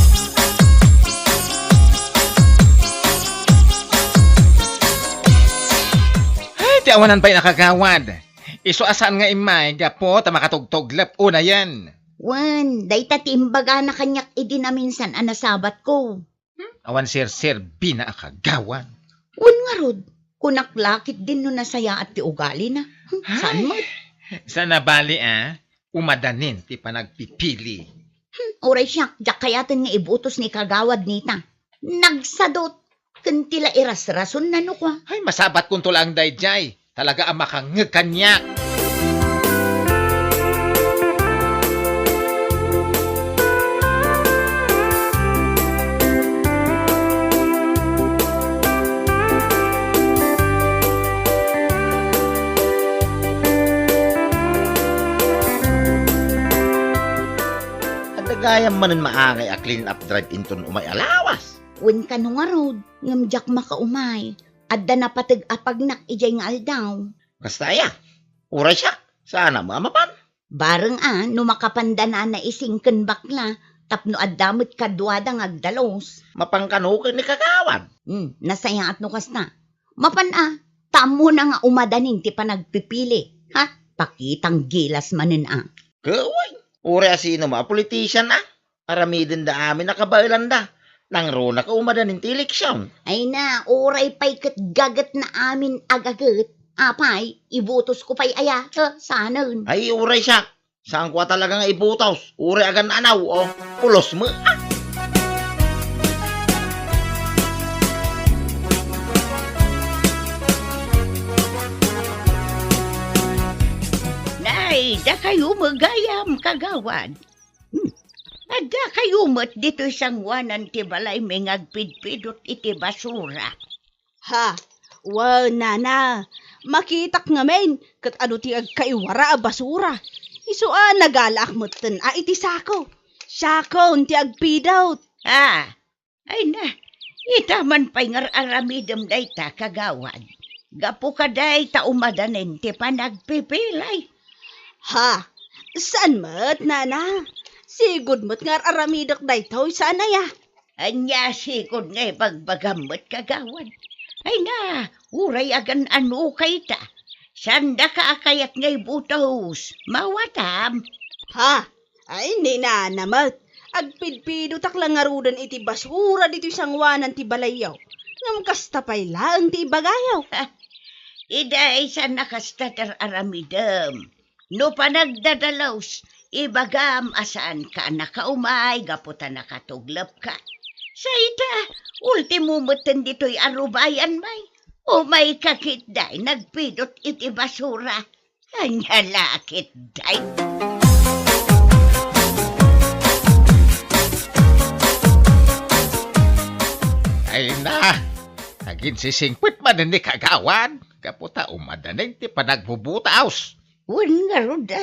Ti awanan pa'y nakagawad. Iso asaan nga imay, gapo, ta makatugtoglap. Una yan. Wan, day tatimbaga na kanyak idinaminsan anasabat ko. Awan sir, bina akagawad. Wan nga rod, kunaklakit din no nasaya at ti ugali na. Saan mo? Sana bali umadanin ti panagpipili. Oray siya, jakayatan nga ibutos ni kagawad nita. Nagsadot, kantila iras-rason na no kwa. Ay, masabat kung tulang dayjay. Talaga ang makangekanya. Adagayam manen maangay a clean up drive inton umay alawas. Wan ka no nga rod, ngamjak makaumay. Adda na patag apagnak ijay nga aldaw. Basta ya, uray siya. Sana mamapan. Bareng no makapandana na isingken bakla, tapno addamot kadwada nga agdalos. Mapangkanukin ni kagawad. Nasaya at no kasta. Mapan tamo na nga umadanin ti panagpipili. Ha? Pakitang gilas manen Kaway, uray asino politician aramidin da amin nakabailan da. Nang rona ka umadanin ti eleksyon. Ay na, oray pa'y gagat na amin agagat. Apay, ibutos ko pa'y aya. Sana. Ay, uray siya. Saan ko talaga nga ibutos? Uray agan anaw, pulos mo. Nay, da kayo magayam kagawad. Ada kayo mat dito isang wanan ti balay may ngagpidpidot iti basura. Ha? Wow, nana. Makitak nga men, kat ano ti agkaiwara a basura. Iso nagalak mo tan iti sako. Sako, ti agpidaw. Ay na, itaman pa'y ngar-aramidam day ta kagawad. Gapo ka day ta umadanin ti panagpipilay. Ha? Saan mat, nana? Sigod mo't nga aramidak daytoy sana ya. Anya sigod nga pagbagamot kagawad. Ay na, uray agan ano kay ta. Sanda ka akayat ngay butos. Mawatam. Ha? Ay, hindi na namat. Agpidpido taklang ngarudan iti basura dito sangwanan ti balayaw. Ngam kasta pay laang ti ibagayaw. Iday sa nakastatar aramidam. No panagdadalaws, ibagam asaan ka nakaumay, gaputa nakatuglap ka. Sa ita, ultimo mutan dito'y arubayan may. O may kakitday, nagpidot iti basura. Anya lakitday. Ay na, agin sisingpit man ni kagawan. Kaputa umadanig ti panagbubutaos. Wan nga roda.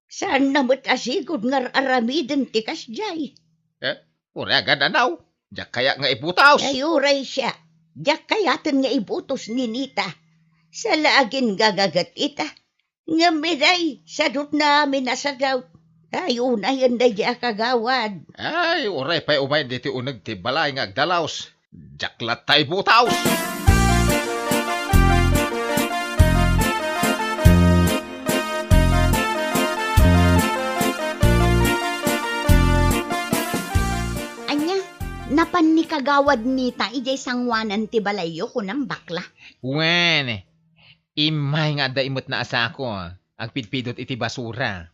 Saan namot asigod nga aramiden ti kasjay? Ura gananaw. Diyak kaya nga ibutaos. Ayuray siya. Diyak kayatan nga ibutos ni Nita. Sa laagin gagagat ita. Nga miday, sadot namin nasagaw. Ayun na yan na diyak kagawad. Ay, uray pa'y umay diti unag ti balay nga agdalaos. Jaklat tayo butaos. Anya, napan ni kagawad Nita ijay sangwanan ti balayo ko ng bakla. Wen, imay nga da imot na asa ko. Ang pidpidot iti basura.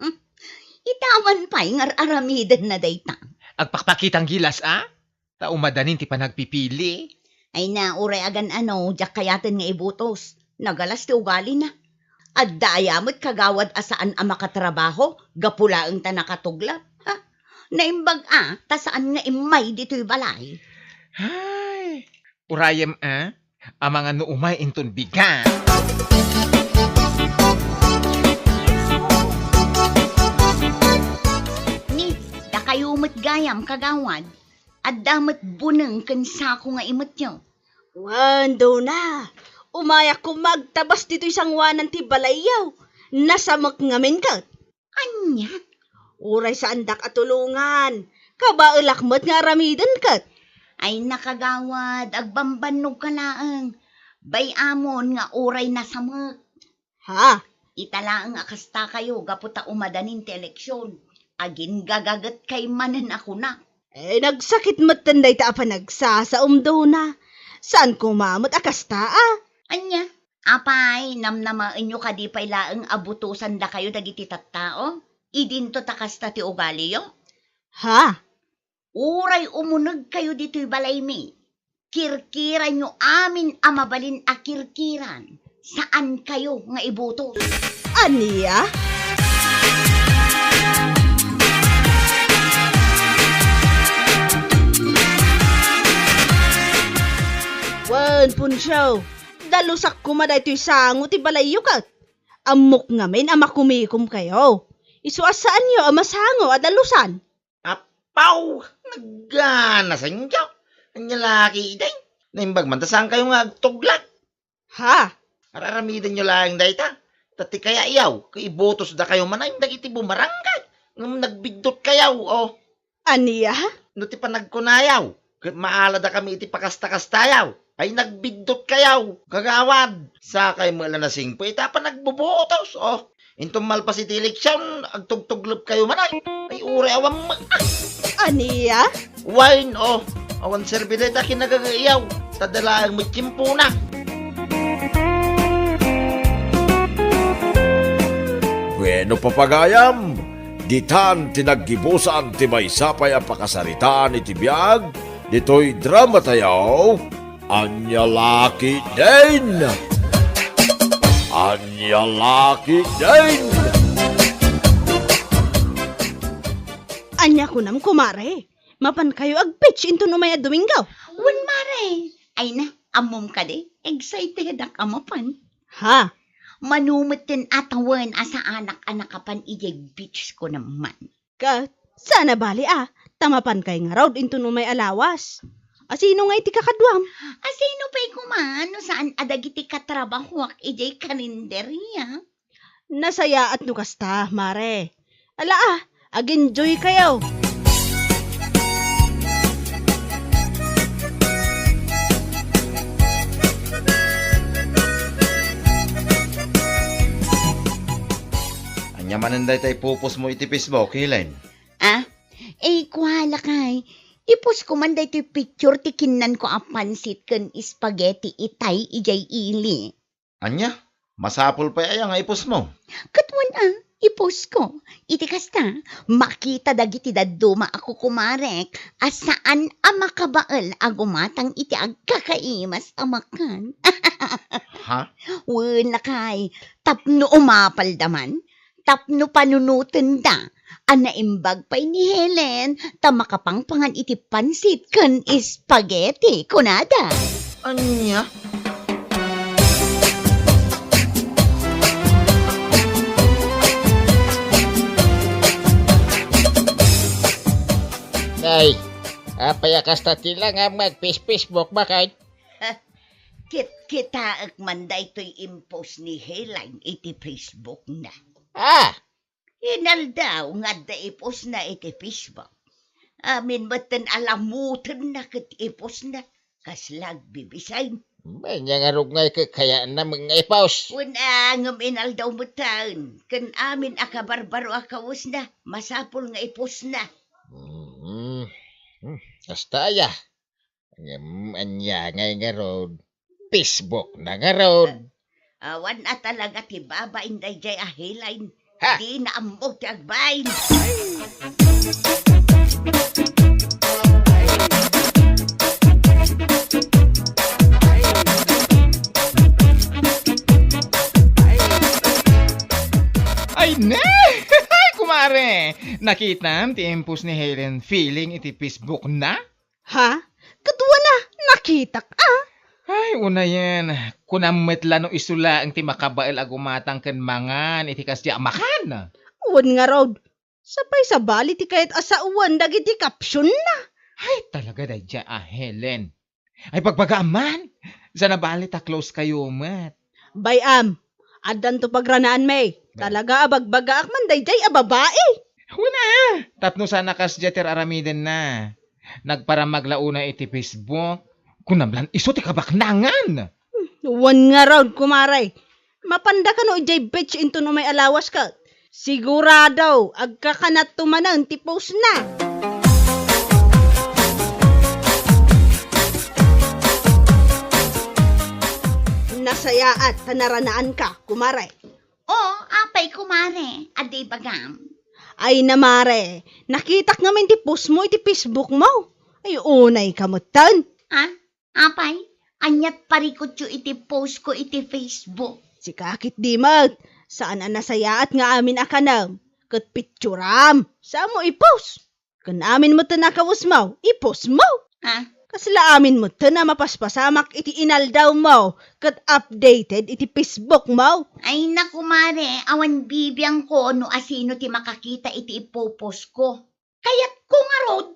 Itawan pa'y nga aramiden na dayta. Agpakpakitang gilas, Ta umadanin ti panagpipili. Ay na, uray agan diyak kayatan nga ibutos. Nagalas ti ugali na. At dayamot kagawad asaan ang makatrabaho, gapulaang ta nakatuglap. Ha? Naimbag ta saan nga imay dito'y balay. Ay, urayem ang mga nuumay inton bigan. Ni, da kayo gayam kagawad. At damat bunang kansako nga imot nyo. Wando na. Umayak ko magtabas dito sangwanan ti balayaw. Nasamak ngamin ka. Anya? Uray sa andak at tulungan. Kabailakmat nga aramiden ka. Ay nakagawad, agbambanog ka laang. Bayamon nga uray na samak. Ha? Italaang akasta kayo, gaputa umadanin ti eleksyon. Agin gagagat kay manan ako na. Nagsakit matanday ta pa nagsasaum daw na. Saan kumamot akasta Anya? Apay, namnamaan nyo kadipay laang abutusan da kayo dagiti tattao? Idinto takasta ti ugali yo? Ha? Uray umunag kayo dito'y balay mi. Kirkiran nyo amin amabalin a kirkiran. Saan kayo nga ibutos? Aniya? Wan punsyaw, dalusak kumaday to'y sango ti balayo kat. Amok ngamin amakumikom kayo. Isuasaan nyo amasango at dalusan. Apaw! Nagana sa inyo. Ang lalaki iday. Naimbag man, tasang kayo nga agtuglak. Ha? Araramidin nyo lang dayta. Tati kaya iyaw, kaibotos da kayo manay, dagiti bumarangay. Ngam nagbigdot kayaw, Aniya? No ti pa nagkunayaw. Maala da kami iti pakasta-kastayaw. Ay nagbigdot kayaw, kagawad. Sakay mo na singpo, ita pa nagbubutos, Intong malpas iti eleksyon, agtugtuglop kayo manay. Ay ure awang Aniya? wine, awan serbileta kinagagayaw. Tadalaang magkimpo na. Bueno papagayam, ditan tinaggibusan ti may sapay ang pakasaritaan iti biyag, dito'y drama tayaw, Anya Laki din! Anya Laki din! Anya ko nam kumare. Mapan kayo agpitch into no maya Domingo. Wan mare. Ay na, amom ka di. Excited ak amapan. Ha? Manumitin atawan asa anak-anak kapan ijay beach ko naman. Kat, sana bali tamapan kay nga raw into no may alawas. Asino nga iti kakadwam? Asino pa'y kumano saan adagiti katrabaho ak ijay karinderya? Nasaya at nukasta, mare. Ala ag-enjoy kayo. manan day tay pupos mo iti Facebook, Helen. Ah? Kuhala kay. Ipos ko man day to'y picture ti kinan ko ang pansit kan spaghetti itay ijay ili. Anya, masapol pa ay nga ipos mo. Katwan ipos ko. Iti kasta, makita dagiti daduma ako kumarek, asaan ang makabaal agumatang iti agkakaimas amakan. Ha? Wala kay, tapno umapal daman, tapno panunutin da, anaimbag pa'y ni Helen, ta makapangpangan iti pansit kan spaghetti, kunada. Anya? Ay, apay kasta tila nga mag-Facebook bakay. Kitaak man da ito'y impose ni Helen iti Facebook na. Hinal daw nga da ipos na iti Facebook. Amin batan alamutan na kat ipos na. Kaslag bibisayn. Manya nga rugngay kaya na mga ipaus. Wala ngam inal daw mutan. Kan amin akabarbaro akawas na. Masapol nga ipos na. Kasta ya. Anya nga road. Facebook na nga road. Awan na talaga ti baba inday jay ahilain. Ha? Di na ambog ti agbayin. Ay na! Ay kumare! Nakita ti impus ni Helen feeling iti Facebook na? Ha? Kadwa na, nakita ka. Ay, una yan. Kunamit lang no isula ang ti makabail agumatang ken mangan iti kasya makan. Uwan nga raw. Sapay sa bali ti kahit asauan dagiti caption na. Ay, talaga dadya Helen. Ay, pagpagaman. Sa nabali ta close kayo, mat. Bayam, adan to pagranaan may. Talaga abagbagaak man dayjay ababae. Una! Tapno sana kasya ter aramiden na. Nagparamaglauna iti Facebook. Kunamlan iso ti kabaknangan. Uwan nga raw, kumaray. Mapanda ka no ijay bitch into no may alawas ka. Sigurado, agkakanat tumanan ti post na. Nasaya at tanaranaan ka, kumaray. Apay kumare. Aday bagam. Ay namare, nakita nga ti post mo iti Facebook mo. Ay unay kamutan. Apay? Anyat parikot yu iti post ko iti Facebook. Si kakit di mag, saan ang nasayaat nga amin akanam? Kat picturam, saan mo i-post? Kan amin mo tanakawas mo, i-post mo. Kasla amin mo na mapaspasamak iti inaldaw mo, kat updated iti Facebook mo. Ay naku mare, awan bibiyang ko no asino ti makakita iti ipopost ko. Kayat ko nga rod.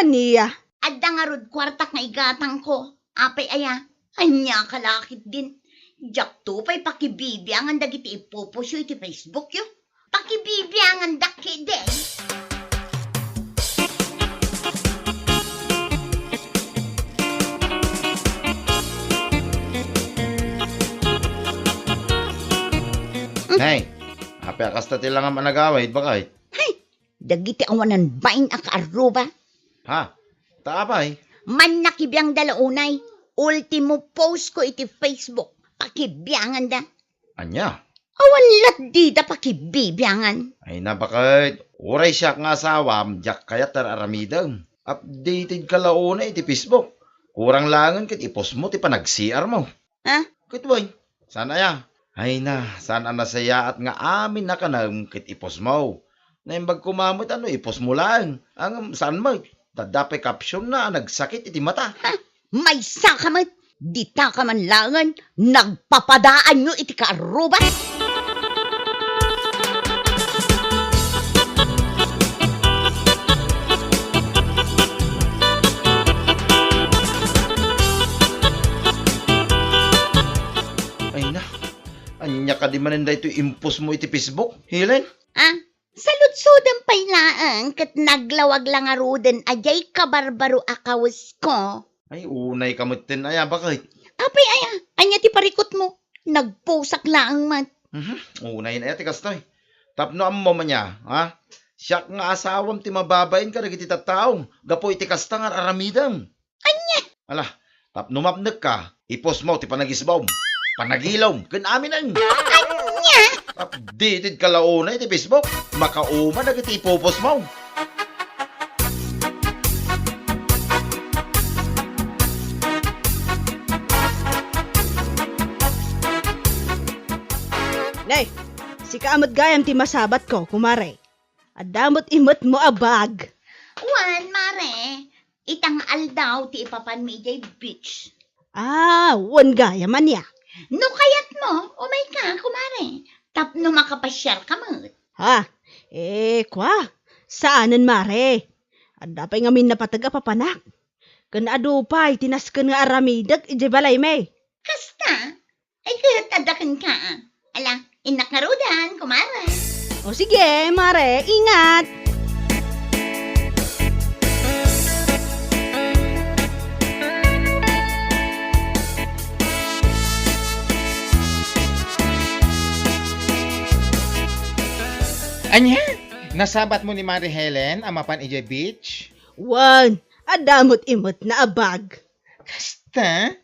Aniya? Adda nga rod kwartak nga igatang ko. Apay aya, anya kalakit din. Jak to pa'y pakibibiyangan dagiti ipopost iti Facebook yo. Pakibibiyangan daki din. Hey, apay kasta tila nga managawid bakay. Dagiti awanan bain akaaruba. Ha? Taapay. Man nakibiyang dalaunay. Ultimo post ko iti Facebook. Pakibiyangan da. Anya? Awan lat di da pakibibiyangan. Ay na bakit? Uray siya nga asawam, jak kaya tararamidang. Updated ka launa iti Facebook. Kurang langan kit ipos mo ti panag-CR mo. Ha? Kitway, sana ya. Ay na, sana nasaya at nga amin na ka na kit ipos mo. Naimbag kumamot ipos mo lang. Ang saan mo? Dadapay caption na nagsakit iti mata. May sakamat. Dita ka man langan. Nagpapadaan nyo iti kaaruba. Ay na, anya ka di maninday ito impos mo iti Facebook, Helen? Salud-sudan pa'y laang kat naglawag lang aruden ajay kabarbaro akawas ko. Ay, unay kamutin aya, bakit? Apay aya, anya ti parikot mo. Nagposak laang man. Unay na iti kastoy. Tapno mo man niya, ha? Siya nga asawam ti mababayin ka dagiti tattaong. Gapo iti kasta nga aramidam. Anya? Ala, tapno mapnek ka. Ipos mo ti panagisbaw. Panagilom. Ken amin ang. Anya? Updated ka launay ti Facebook. Makauma dagiti ipopos mo. Nay, si kaamot gayam ti masabat ko, kumare. Adamot imot mo abag. Wan, mare. Itang aldaw ti ipapan mi ijay beach. Ah, wan gayam man ya. No kayat mo, umay ka, kumare. Tapno makapasyal ka mo. Ha? Kwa? Saanan mare? Adapay ngamin napataga papanak. Kan adupay, tinaskan nga aramidag, ije balay may. Kasta? Ay katadakan ka. Ala, inakarudan, kumare. O sige, mare, ingat. Anya? Nasabat mo ni Mari Helen ang mapan ije beach? Wan, adamot imot na abag. Kasta?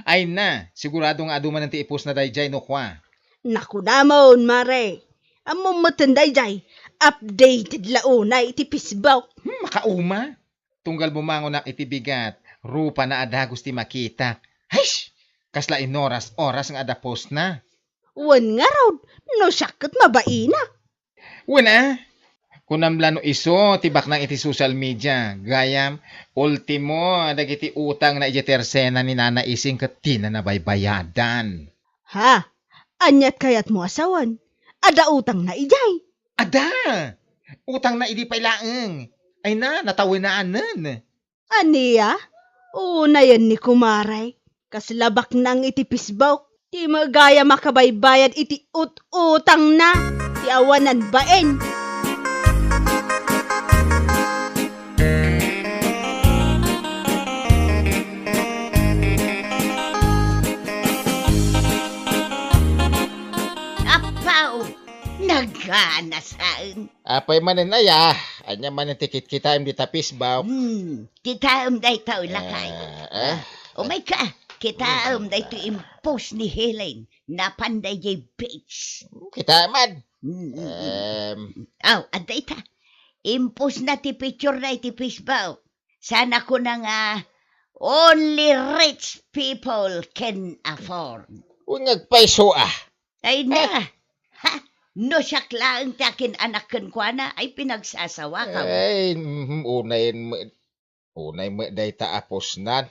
Ay na, sigurado nga aduman ng tiipos na dayjay no kwa. Naku namon, mare. Among matanday jay, updated launay iti pisbaw. Makauma. Tunggal bumangon na itibigat, rupa na adagos ti makita. Haish! Kasla inoras-oras nga ada post na. Wan nga raw, no syakot mabaina. Wala. Kunamla no iso, tibak nang iti social media. Gayam, ultimo, dagiti utang na iti tersena ni Nana Ising ket di na nabaybayadan. Ha? Anyat kayat mo asawan? Ada utang na ijay. Ada! Utang na idi pailaeng. Ay na, natawinaanan. Aniya? Una yan ni kumaray. Kaslabak nang iti pisbaw. Di magaya makabaybayad iti utang na. Ti awanan baen. Apaw, naganasaan. Apay manen aya, anya manen tikit kita im di tapis baw. Kita day tao lakay. Eh? Umay ka, kita day to impose ni Helen na panday jay beach. Kita man. Aw, aday ta. Impose na ti picture na iti Facebook. Sana ko na nga only rich people can afford. Ungag paiso ah. Ay na. Ha? No siya klaang takin anak kan kwa na ay pinagsasawa ka. Ay, unay mo day taapos nan.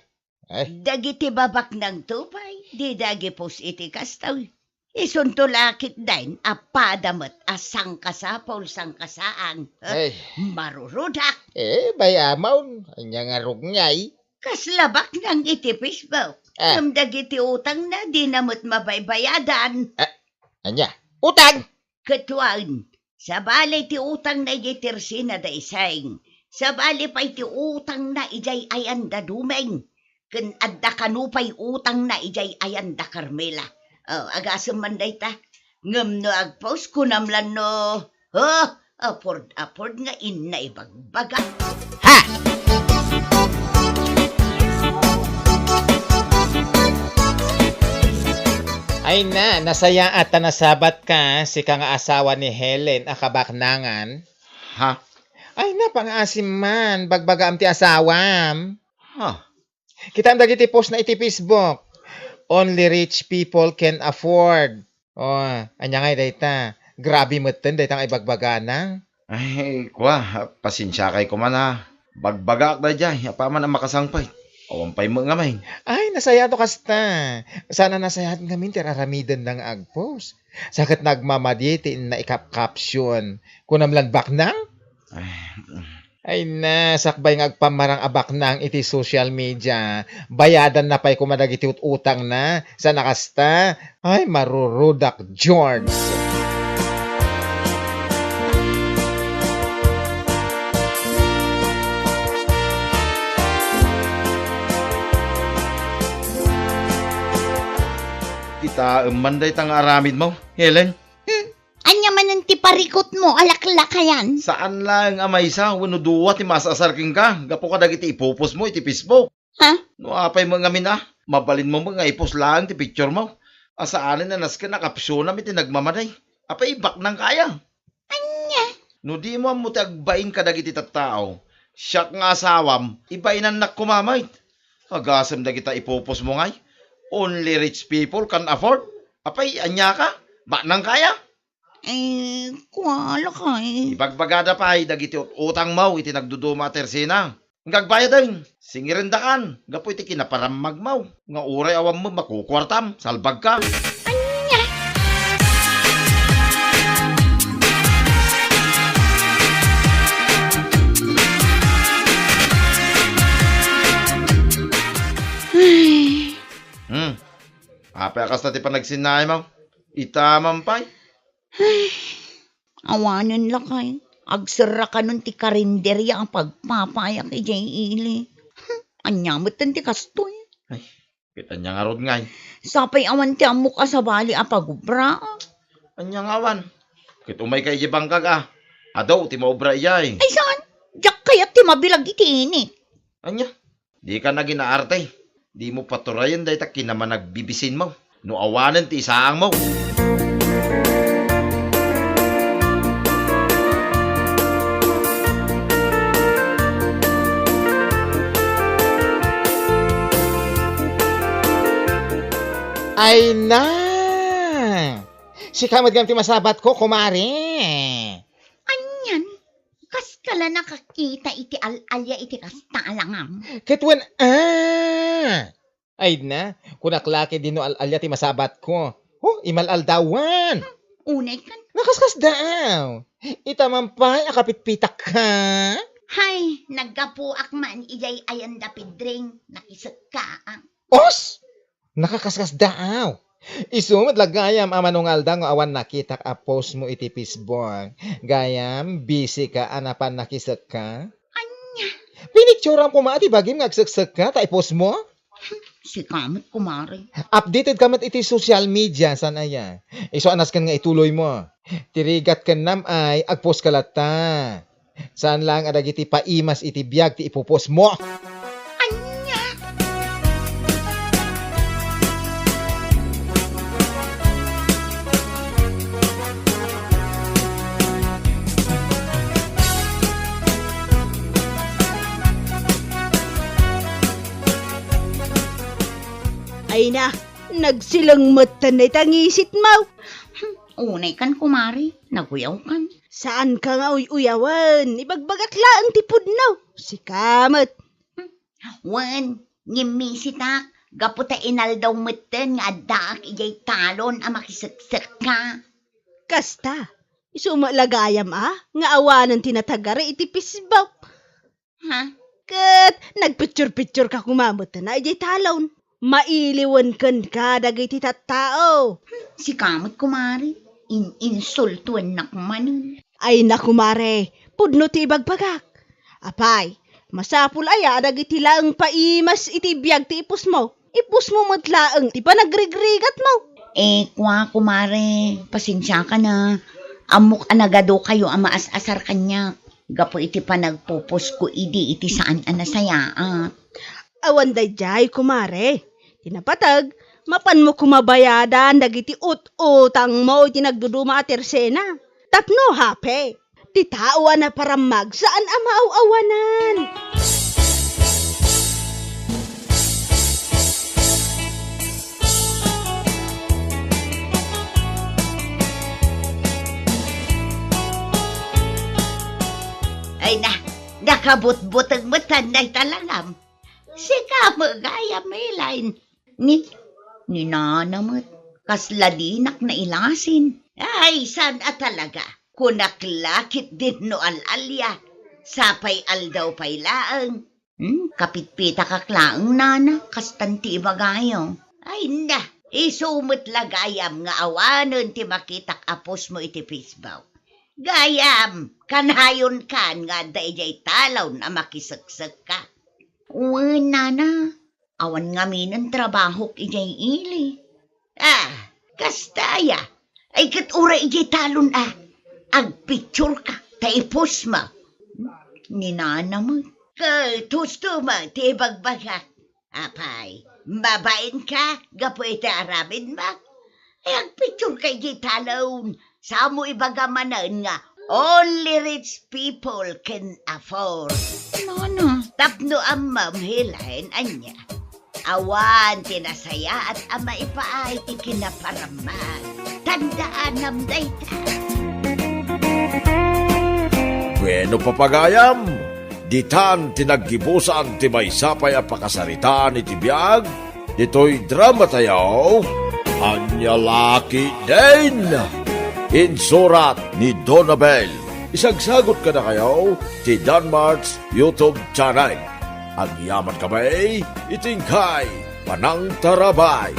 Ay, Dagiti babak ng tupay, di dagi pos iti kastaw. Isuntulakit din, apadamat asang kasapol sang kasaan. ay. Marurudak, Bayamaw. Anya nga rugngay. kaslabak ng iti Facebook. Ah. Dagiti utang na di namot mabaybayadan. Anya, utang! Katuan, sa bali ti utang na iti tersina da isang. Sa bali pa iti utang na ijay ayan da dumeng. Ken adda kanupay utang na ijay ayan da Carmela. Agasam man day ta. Ngam no agpos kunamlan no. Apord nga inna ibagbaga. Ha! Ay na, nasaya at nasabat ka si kang asawa ni Helen akabaknangan. Ha? Ay na, pangasim man, bagbaga am ti asawam. Ha? Kita ang dagiti post na iti Facebook. Only rich people can afford. Anya nga dayta. Grabe moten dayta ang ibagbagana. Ay, kwa, pasensya kay ko man ha. Bagbagak da dyan, apaman ang makasangpay. Awampay mo nga may. Ay, nasaya to kasta. Sana nasayahan kami tiraramidan ng agpost. Sakit nagmamaditin na ikap-caption. Kunamlan baknang? Ay na, sakbay ng agpamarang abak nang iti social media. Bayadan na pa'y kumadagiti utang na. Sa nakasta, ay marurudak George. Kita manday tang aramid mo, Helen. Anya man ang Awan ti parikot mo, alaklakayan. Saan lang amay sa, wano duwa ti masasarking ka. Gapo ka dagiti ipupos mo, iti Facebook. Ha? No, apay mga mina, mabalin mo mga ipos lang ti picture mo. Asaanin na nas ka nakapsyon iti nagmamaday. Apay ibak nang kaya. Anya? No di mo mo ti agbain ka dagiti tattao. Siyak nga asawam, ibainan nak kumamay. Agasam dagita ipupos mo ngay. Only rich people can afford. Apay, anya ka? Bak nang kaya? Kuwala ka eh. Ibagbagada pa ay dagiti utang mo iti nagduduma tersina. Ngagbayad din. Singirindakan. Gapo iti kinaparamag mo. Nga uray awam mo makukwartam. Salbag ka. Apay akas na ti panagsinay mo. Itamam pa'y. Awanan lakay. Agsara ka nun ti karinderya ang pagpapayak ijay ili. Anyamot ti kastoy. Kita niya nga rod ngay. Sapay awan ti amok ka sa bali apagubra. Anya nga awan. Kit umay kay jibang kaga. Adaw, ti maubra iyay. Ay saan? Diyak kaya't ti mabilag iti ini. Anya, di ka na ginaarte. Di mo paturayan dahi ta kinaman nagbibisin mo. No awanan ti isaang mo. Ay na! Si kamad ganti masabat ko, kumari. Anyan, kas kala nakakita iti alalya iti kasta alangam. Katwan, Ay na, kunaklaki din no alalya ti masabat ko. Oh, imalaldawan. Unay kan. Nakaskas daw. Itamampay, akapitpitak ka. Hay, naggapuak man ijay ayan dapidring. Nakisag ka. Os! Nakakaskas daw. Isumad lagayam amanong alda nga awan nakitak a post mo iti Facebook. Gayam, busy ka, anapan nakisag ka. Anya, Pinicturean ko mati bagim nga agsagsag ka, ta i-post mo. si kamot kumari. Updated ka mat iti social media, sana ya. Iso anas kan nga ituloy mo. Tirigat kan nam ay agpost ka lata. Saan lang adag iti paimas iti biyag ti ipopost mo. Anya, Ay na, nagsilang mata na itangisit mo. unay kan kumari. Naguyaw kan. Saan ka nga uyawan? Ibagbagat laang tipod no. Si kamot. Wan, ngimisitak. Gaputa inaldaw meten nga daak ijay talon a makisagsak ka. Kasta, isumalagayam nga awanan tinatagari iti Facebook. Ha? Kat, nagpicture-picture ka kumamot na ijay talon. Mailiwan kan ka dagiti tattao. Si kamot kumari. Insultuan na kumanin. Ay nakumare, pudno ti ibagbagak. Apay, masapul aya dagiti laang paimas iti biyag ti ipus mo. Ipus mo matlaang ti pa nagrigrigat mo. Kwa kumare, pasensya ka na. Amok anagado kayo ang maas-asar kanya. Gapo iti pa nagpupos ko idi iti saan anasaya. Awan dayjay kumare. Tinapatag, mapan mo kumabayadan dagiti ut-utang mo iti nagduduma at tersena. Tapno hape. Ti tao na paramag saan ang maaw-awanan. Ay na, nakabut-butang matanday talangam. Si kamagaya may ni nanamot, kasladinak na ilasin. Ay, saan talaga? Kunaklakit din no alalya. Sapay aldaw pay laang. Kapitpita kaklaang nana, kastanti bagayo. Ay na, isumot lagayam nga awanon ti makitak apos mo iti Facebook. Gayam, kanayon kan nga dayjay talaw na makisagsak ka. Uwan, nana, awan nga minan trabaho ijay ili. Kastaya, ay kat ura ijay talon agpicture ka, taipos mo. Ninana mo, tusto mo, tibagbagak. Apay, babain ka, gapoy ta arabin ba? Ay, agpicture kay gitalon. Sa mo ibagamanan nga, only rich people can afford. No. Tapno ang mamhilahin anya. Awan tinasaya at ama ipaay ikinaparaman. Tandaan nam dayta. Bueno papagayam, ditan tinaggibusan ti may sapay a pakasaritaan iti biyag, dito'y drama tayo, anya laki din. Insurat ni Donabel. Isagsagot ka na kayo ti Danmarks YouTube channel. Ang yaman kamay, itingkay, panang tarabay.